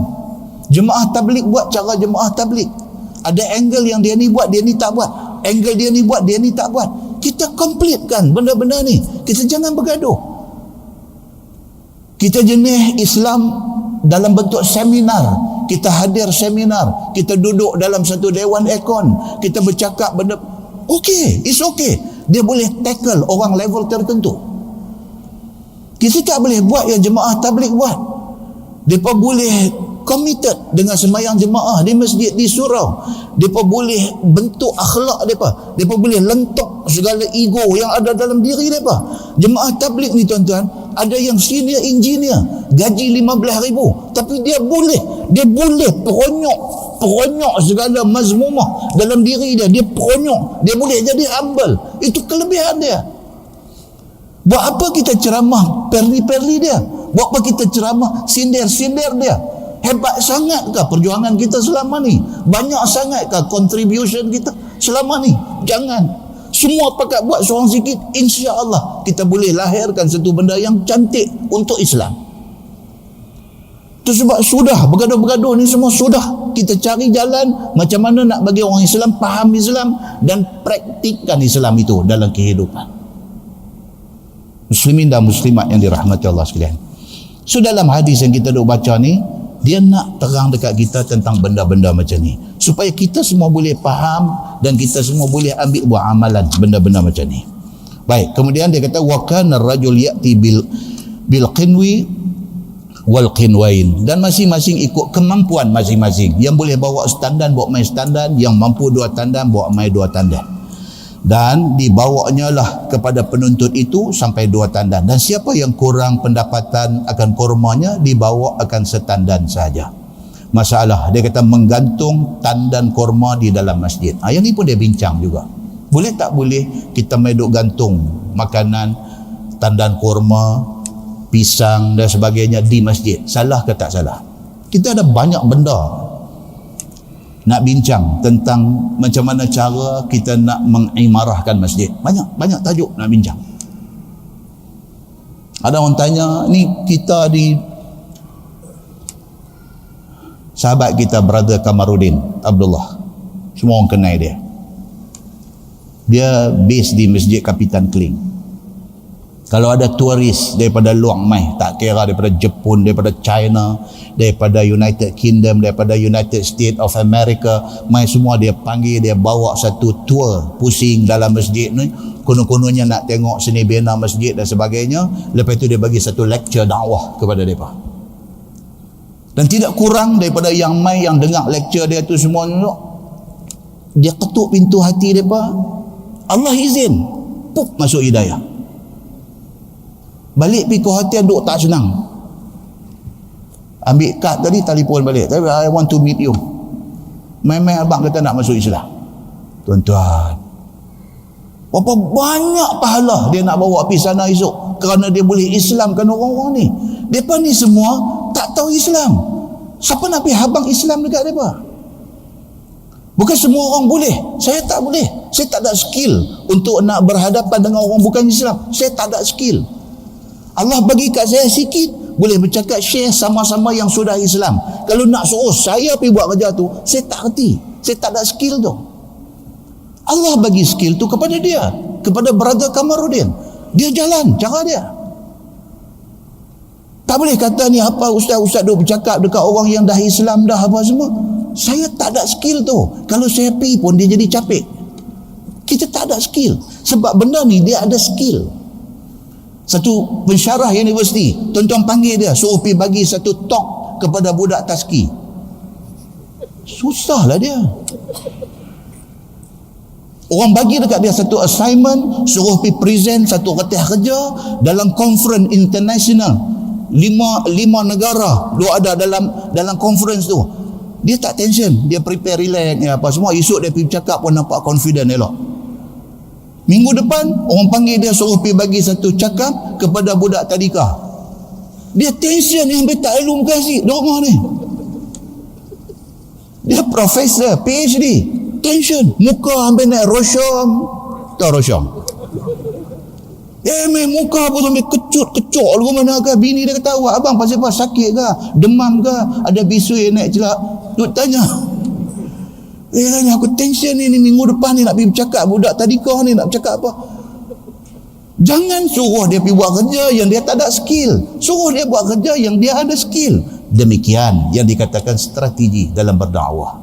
jemaah tabligh buat cara jemaah tabligh. Ada angle yang dia ni buat, dia ni tak buat. Angle dia ni buat, dia ni tak buat. Kita komplitkan benda-benda ni. Kita jangan bergaduh. Kita jenis Islam dalam bentuk seminar. Kita hadir seminar, kita duduk dalam satu dewan ekon, kita bercakap benda, okey, it's okay. Dia boleh tackle orang level tertentu. Kita tak boleh buat yang jemaah tabligh buat. Mereka boleh committed dengan sembahyang jemaah di masjid, di surau. Mereka boleh bentuk akhlak mereka. Mereka boleh lentok segala ego yang ada dalam diri mereka. Jemaah tabligh ni tuan-tuan, ada yang senior engineer, gaji 15,000, tapi dia boleh peronyok segala mazmumah dalam diri dia. Dia peronyok, dia boleh jadi humble. Itu kelebihan dia. Buat apa kita ceramah perli-perli dia? Buat apa kita ceramah sindir-sindir dia? Hebat sangatkah perjuangan kita selama ni? Banyak sangatkah contribution kita selama ni? Jangan. Semua pakat buat seorang sikit, insya-Allah kita boleh lahirkan satu benda yang cantik untuk Islam. Itu sebab sudah bergaduh-bergaduh ni semua sudah. Kita cari jalan macam mana nak bagi orang Islam faham Islam dan praktikkan Islam itu dalam kehidupan. Muslimin dan muslimat yang dirahmati Allah sekalian. So dalam hadis yang kita duk baca ni, dia nak terang dekat kita tentang benda-benda macam ni, supaya kita semua boleh faham dan kita semua boleh ambil buat amalan benda-benda macam ni. Baik, kemudian dia kata wa kana ar-rajul ya'ti bil qinwi wal qinwain, dan masing-masing ikut kemampuan masing-masing. Yang boleh bawa setandan bawa main setandan, yang mampu 2 tandan bawa main 2 tandan. Dan dibawanya lah kepada penuntut itu sampai 2 tandan. Dan siapa yang kurang pendapatan akan kurmanya, dibawa akan setandan saja. Masalah, dia kata menggantung tandan kurma di dalam masjid. Yang ni pun dia bincang juga. Boleh tak boleh kita main duk gantung makanan, tandan kurma, pisang dan sebagainya di masjid? Salah ke tak salah? Kita ada banyak benda nak bincang tentang macam mana cara kita nak mengimarahkan masjid. Banyak tajuk nak bincang. Ada orang tanya, ni kita di sahabat kita brother Kamarudin Abdullah, semua orang kenal dia. Dia base di Masjid Kapitan Kling. Kalau ada turis daripada luar mai, tak kira daripada Jepun, daripada China, daripada United Kingdom, daripada United States of America, mai semua dia panggil, dia bawa satu tour pusing dalam masjid ni. konon-kononnya nak tengok seni bina masjid dan sebagainya. Lepas itu dia bagi satu lecture dakwah kepada mereka. Dan tidak kurang daripada yang mai yang dengar lecture dia tu semua, dia ketuk pintu hati mereka. Allah izin, pup masuk hidayah. Balik pergi ke hotel, duduk tak senang. Ambil kad tadi, telefon balik, I want to meet you. Main-main abang kata nak masuk Islam. Tuan-tuan, berapa banyak pahala dia nak bawa pergi sana esok kerana dia boleh Islamkan orang-orang ni. Mereka ni semua tak tahu Islam. Siapa nak pergi habang Islam dekat mereka? Bukan semua orang boleh. Saya tak boleh. Saya tak ada skill untuk nak berhadapan dengan orang bukan Islam. Saya tak ada skill. Allah bagi kat saya sikit, boleh bercakap, share sama-sama yang sudah Islam. Kalau nak suruh saya pergi buat kerja tu, saya tak reti. Saya tak ada skill tu. Allah bagi skill tu kepada dia, kepada brother Kamarudin. Dia jalan cara dia. Tak boleh kata ni apa ustaz-ustaz duk bercakap dekat orang yang dah Islam dah apa semua. Saya tak ada skill tu. Kalau saya pergi pun dia jadi capek. Kita tak ada skill. Sebab benda ni dia ada skill. Satu pensyarah universiti, tuan-tuan panggil dia, suruh pergi bagi satu talk kepada budak taski. Susahlah dia. Orang bagi dekat dia satu assignment, suruh pergi present satu retih kerja dalam conference international. Lima negara dia ada dalam conference tu. Dia tak tension, dia prepare relax apa semua. Esok dia pergi cakap pun nampak confident elok. Minggu depan orang panggil dia suruh pergi bagi satu cakap kepada budak tadika. Dia tension yang tak ilmu kasih dorong ni. Dia profesor PhD, tension, muka hampir naik rosyam. Tak rosyam. Muka pun sampai kecut-kecut lagu mana ke. Bini dia kata, awak abang pasal apa? Sakit ke? Demam ke? Ada bisu yang naik celak? Duk tanya. Tanya aku tension ni minggu depan ni nak pergi bercakap budak tadika ni nak bercakap apa. Jangan suruh dia pergi buat kerja yang dia tak ada skill. Suruh dia buat kerja yang dia ada skill. Demikian yang dikatakan strategi dalam berdakwah.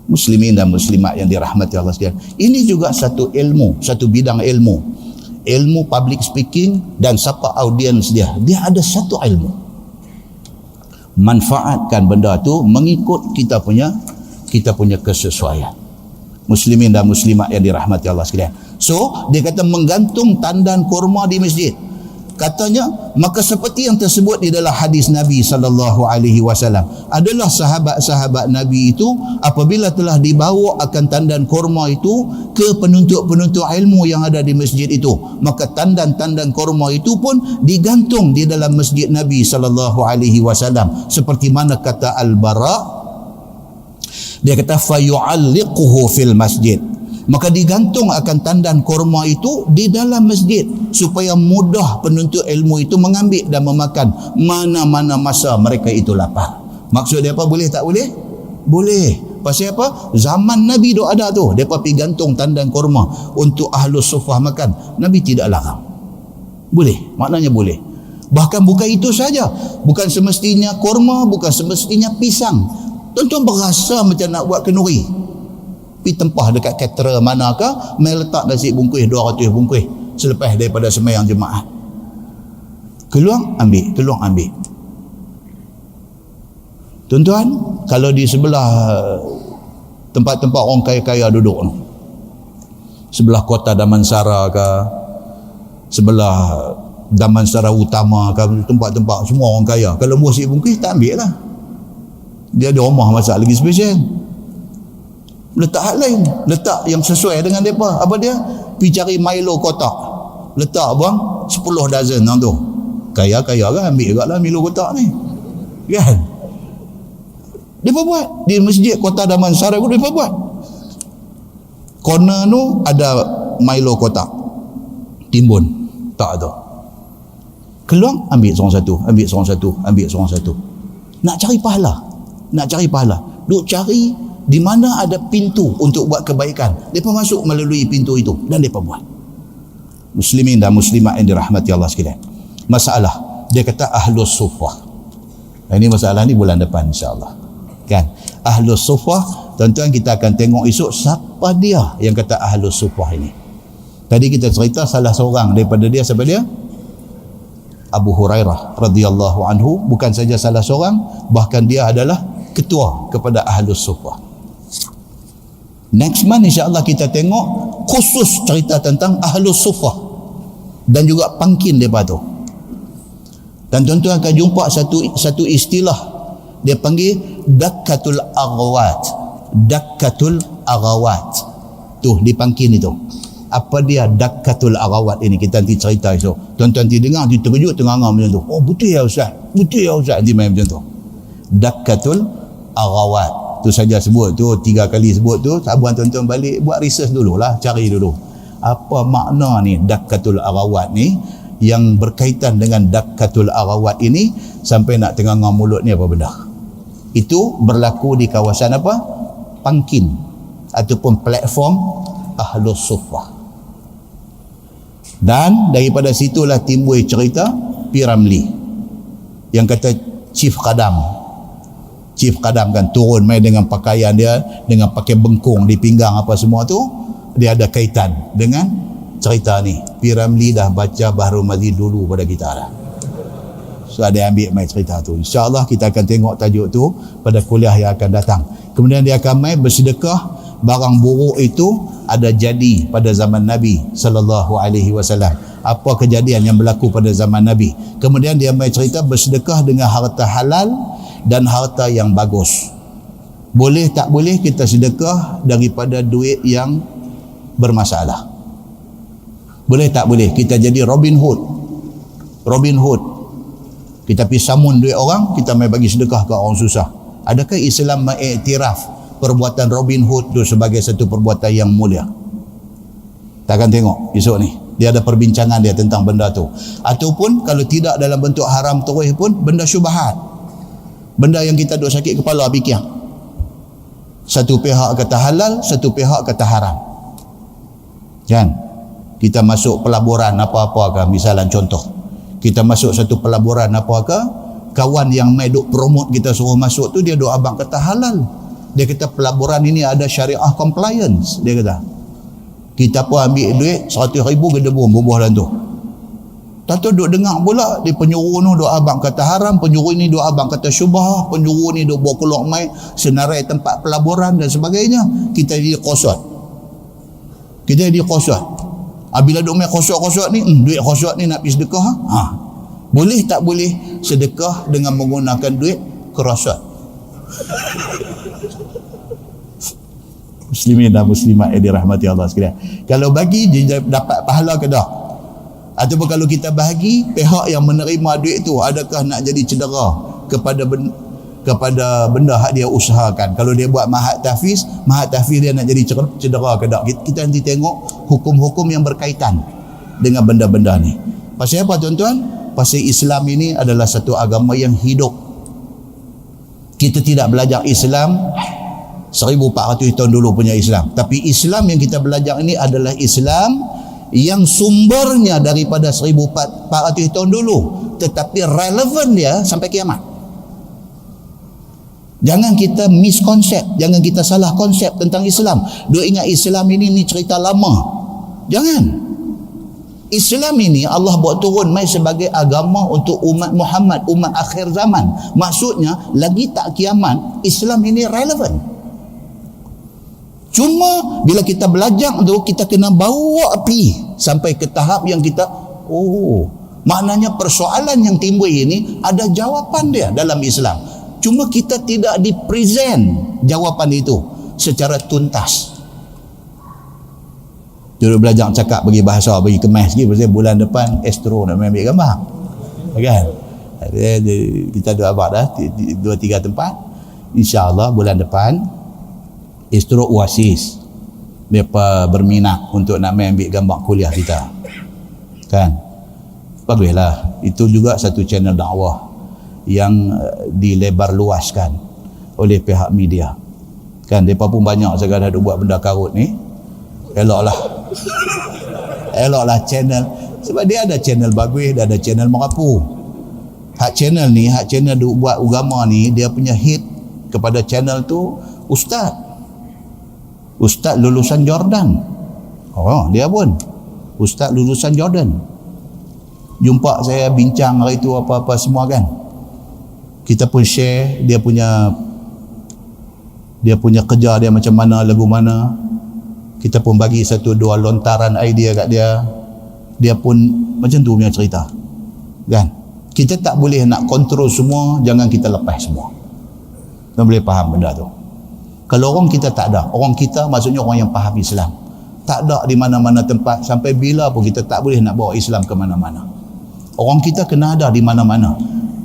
Muslimin dan muslimat yang dirahmati Allah sekalian. Ini juga satu ilmu, satu bidang ilmu. Ilmu public speaking dan siapa audiens dia. Dia ada satu ilmu. Manfaatkan benda tu mengikut kita punya kesesuaian. Muslimin dan muslimat yang dirahmati Allah sekalian. So, dia kata menggantung tandan kurma di masjid. Katanya, maka seperti yang tersebut di dalam hadis Nabi SAW, adalah sahabat-sahabat Nabi itu apabila telah dibawa akan tandan kurma itu ke penuntut-penuntut ilmu yang ada di masjid itu, maka tandan-tandan kurma itu pun digantung di dalam masjid Nabi SAW, seperti mana kata Al-Bara, dia kata fayu'alliquhu fil masjid, maka digantung akan tandan kurma itu di dalam masjid supaya mudah penuntut ilmu itu mengambil dan memakan mana-mana masa mereka itu lapar. Maksud dia apa? Boleh tak boleh? Boleh. Pasal apa? Zaman Nabi tu ada tu, mereka pergi gantung tandan kurma untuk ahlus sufah makan. Nabi tidak larang. Boleh, maknanya boleh. Bahkan bukan itu saja, bukan semestinya kurma, bukan semestinya pisang. Tuan-tuan berasa macam nak buat kenduri, pergi tempah dekat caterer manakah, mai letak nasi bungkus 200 bungkus selepas daripada sembahyang Jumaat. Keluar ambil. Tuan-tuan, kalau di sebelah tempat-tempat orang kaya-kaya duduk tu, sebelah kota Damansara ke, sebelah Damansara Utama ke, tempat-tempat semua orang kaya, kalau buah nasi bungkus tak ambil lah. Dia ada rumah masak lagi spesial. Letak hal lain, letak yang sesuai dengan mereka. Apa dia? Pergi cari Milo kotak, letak bang 10 dozen tu. Kaya-kaya kan ambil juga lah Milo kotak ni kan. Mereka buat di masjid kota Damansara pun mereka buat. Corner tu ada Milo kotak, timbun tak tu, keluar ambil seorang satu. Nak cari pahala, duk cari di mana ada pintu untuk buat kebaikan, mereka masuk melalui pintu itu dan mereka buat. Muslimin dan muslimat yang dirahmati Allah sekalian. Masalah dia kata ahlus sufah. Ini masalah ni bulan depan insya-Allah. Kan? Ahlus sufah, tuan-tuan kita akan tengok esok siapa dia yang kata ahlus sufah ini. Tadi kita cerita salah seorang daripada dia, siapa dia? Abu Hurairah radhiyallahu anhu. Bukan saja salah seorang, bahkan dia adalah ketua kepada Ahlus Suffah. Next month insya-Allah kita tengok khusus cerita tentang Ahlus Suffah dan juga pangkin depa tu. Dan tuan-tuan akan jumpa satu istilah, dia panggil dakkatul aghawat. Dakkatul aghawat. Tu di pangkin itu. Apa dia dakkatul aghawat ini? Kita nanti cerita esok. Tuan-tuan nanti dengar, nanti terkejut tengah-tengah macam tu. Oh betul ya Ustaz, betul ya Ustaz, nanti main macam tu. Dakkatul aghawat. Tu saja sebut tu, 3 kali sebut tu. Sabuan tuan-tuan balik buat research dululah, cari dulu. Apa makna ni dakkatul aghawat ni, yang berkaitan dengan dakkatul aghawat ini, sampai nak tengah-tengah mulut ni apa benda. Itu berlaku di kawasan apa? Pangkin ataupun platform Ahlus Suffah. Dan daripada situlah timbul cerita Piramli yang kata Chief Qadam kan turun main dengan pakaian dia, dengan pakai bengkung di pinggang apa semua tu, dia ada kaitan dengan cerita ni. Piramli dah baca Bahrul Madhi dulu pada kita dah. So ada ambil main cerita tu. InsyaAllah kita akan tengok tajuk tu pada kuliah yang akan datang. Kemudian dia akan main bersedekah barang buruk itu ada jadi pada zaman Nabi sallallahu alaihi wasallam. Apa kejadian yang berlaku pada zaman Nabi. Kemudian dia mai cerita bersedekah dengan harta halal dan harta yang bagus. Boleh tak boleh kita sedekah daripada duit yang bermasalah? Boleh tak boleh kita jadi Robin Hood? Kita pergi samun duit orang, kita mai bagi sedekah ke orang susah. Adakah Islam mengiktiraf perbuatan Robin Hood itu sebagai satu perbuatan yang mulia? Kita akan tengok esok ni. Dia ada perbincangan dia tentang benda tu. Ataupun kalau tidak dalam bentuk haram terus pun, benda syubhat. Benda yang kita duk sakit kepala fikir. Satu pihak kata halal, satu pihak kata haram. Kan? Kita masuk pelaburan apa-apa ke, misalan contoh. Kita masuk satu pelaburan apa ke, kawan yang mai duk promote kita suruh masuk tu, dia duk abang kata halal. Dia kata pelaburan ini ada syariah compliance. Dia kata kita pun ambil duit 100,000 gedebum bubuh dalam tu. Tahu duk dengar pula di penyuruh ni duk abang kata haram, penyuruh ini duk abang kata syubhah, penyuruh ni duk bawa keluar mai senarai tempat pelaburan dan sebagainya. Kita jadi kosot. Bila duk mai kosot-kosot ni, duit kosot ni nak pergi sedekah. Boleh tak boleh sedekah dengan menggunakan duit kerosot? Muslimin dan muslimat yang dirahmati Allah sekalian, kalau bagi dia dapat pahala ke tak? Ataupun kalau kita bahagi, pihak yang menerima duit tu adakah nak jadi cedera kepada benda hak dia usahakan? Kalau dia buat mahat tahfiz dia nak jadi cedera ke tak? Kita nanti tengok hukum-hukum yang berkaitan dengan benda-benda ni. Pasal apa tuan-tuan? Pasal Islam ini adalah satu agama yang hidup. Kita tidak belajar Islam 1400 tahun dulu punya Islam, tapi Islam yang kita belajar ini adalah Islam yang sumbernya daripada 1400 tahun dulu, tetapi relevan dia sampai kiamat. Jangan kita miskonsep, jangan kita salah konsep tentang Islam. Duk ingat Islam ini cerita lama. Jangan. Islam ini Allah buat turun mai sebagai agama untuk umat Muhammad, umat akhir zaman. Maksudnya lagi tak kiamat, Islam ini relevan. Cuma bila kita belajar tu, kita kena bawa api sampai ke tahap yang kita, maknanya persoalan yang timbul ini ada jawapan dia dalam Islam. Cuma kita tidak dipresent jawapan itu secara tuntas. Dulu belajar cakap bagi bahasa, bagi kemas sikit, pasal bulan depan Astro nak ambil gambar. Kan? Kita dah abad dah 2-3 tempat. InsyaAllah bulan depan Astro Oasis mereka berminat untuk nak ambil gambar kuliah kita. Kan? Baguslah. Itu juga satu channel dakwah yang dilebar luaskan oleh pihak media. Kan? Mereka pun banyak sekadar buat benda karut ni. Eloklah channel, sebab dia ada channel bagus, dia ada channel merapu. Hak channel buat agama ni, dia punya hit kepada channel tu Ustaz lulusan Jordan. Dia pun Ustaz lulusan Jordan. Jumpa saya bincang hari itu apa-apa semua kan. Kita pun share dia punya kerja dia macam mana, lagu mana. Kita pun bagi satu dua lontaran idea kat dia. Dia pun macam tu punya cerita. Kan? Kita tak boleh nak kontrol semua, jangan kita lepas semua. Kita boleh faham benda tu. Kalau orang kita tak ada, orang kita maksudnya orang yang faham Islam. Tak ada di mana-mana tempat, sampai bila pun kita tak boleh nak bawa Islam ke mana-mana. Orang kita kena ada di mana-mana.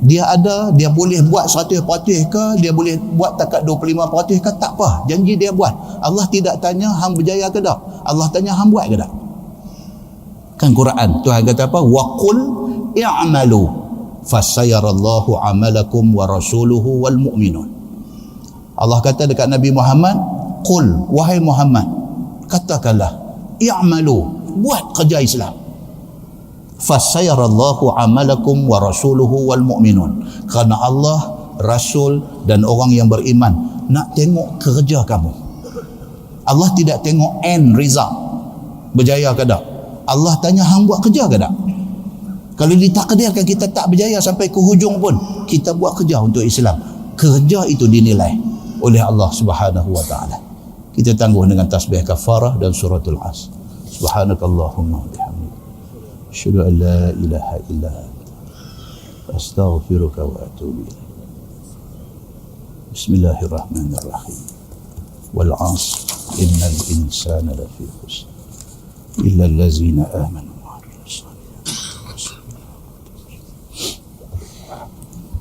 Dia ada, dia boleh buat 100% ke, dia boleh buat takat 25% ke, tak apa. Janji dia buat. Allah tidak tanya hang berjaya ke tak. Allah tanya hang buat ke tak. Kan Quran Tuhan kata apa? Wa qul i'malu fasayarallahu amalakum wa rasuluhu wal mu'minun. Allah kata dekat Nabi Muhammad, qul, wahai Muhammad, katakanlah, i'malu, buat kerja Islam. Fasayarallahu amalakum wa rasuluhu wal mu'minun. Kerana Allah, Rasul dan orang yang beriman nak tengok kerja kamu. Allah tidak tengok end result, berjaya ke tak. Allah tanya hang buat kerja ke tak. Kalau ditakdirkan kita tak berjaya sampai ke hujung pun, kita buat kerja untuk Islam. Kerja itu dinilai oleh Allah Subhanahu wa taala. Kita tangguh dengan tasbih kafarah dan suratul As. Subhanakallahumma wa bihamdika, asyhadu an la ilaha illa anta, astaghfiruka wa atubu ilaik. Bismillahirrahmanirrahim. Wal 'asr innal insana lafi khusr illa allazina amanu.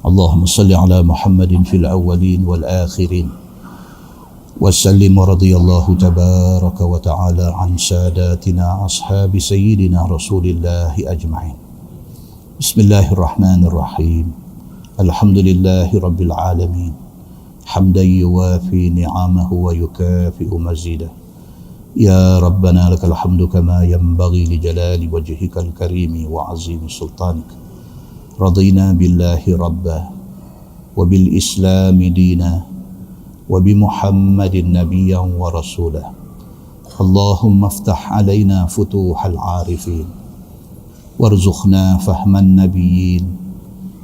اللهم صل على محمد في الأولين والآخرين وسلم ورضي الله تبارك وتعالى عن ساداتنا أصحاب سيدنا رسول الله أجمعين. بسم الله الرحمن الرحيم. الحمد لله رب العالمين حمدا يوافي نعمه ويكافئ مزيده. يا ربنا لك الحمد كما ينبغي لجلال وجهك الكريم وعظيم سلطانك. رضينا بالله ربا وبالإسلام دينا وبمحمد نبيا ورسولا. اللهم افتح علينا فتوح العارفين وارزقنا فهم النبيين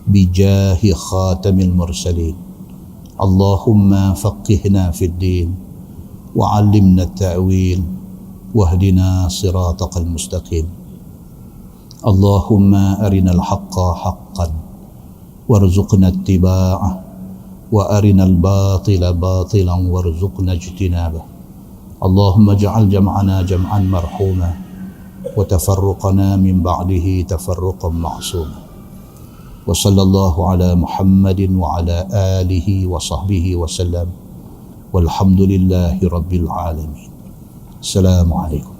بجاه خاتم المرسلين. اللهم فقهنا في الدين وعلمنا التأويل واهدنا صراطك المستقيم. اللهم أرنا الحق حقا وارزقنا اتباعه وأرنا الباطل باطلا وارزقنا اجتنابه. اللهم اجعل جمعنا جمعا مرحوما وتفرقنا من بعده تفرقا معصوما. وصلى الله على محمد وعلى آله وصحبه وسلم والحمد لله رب العالمين. السلام عليكم.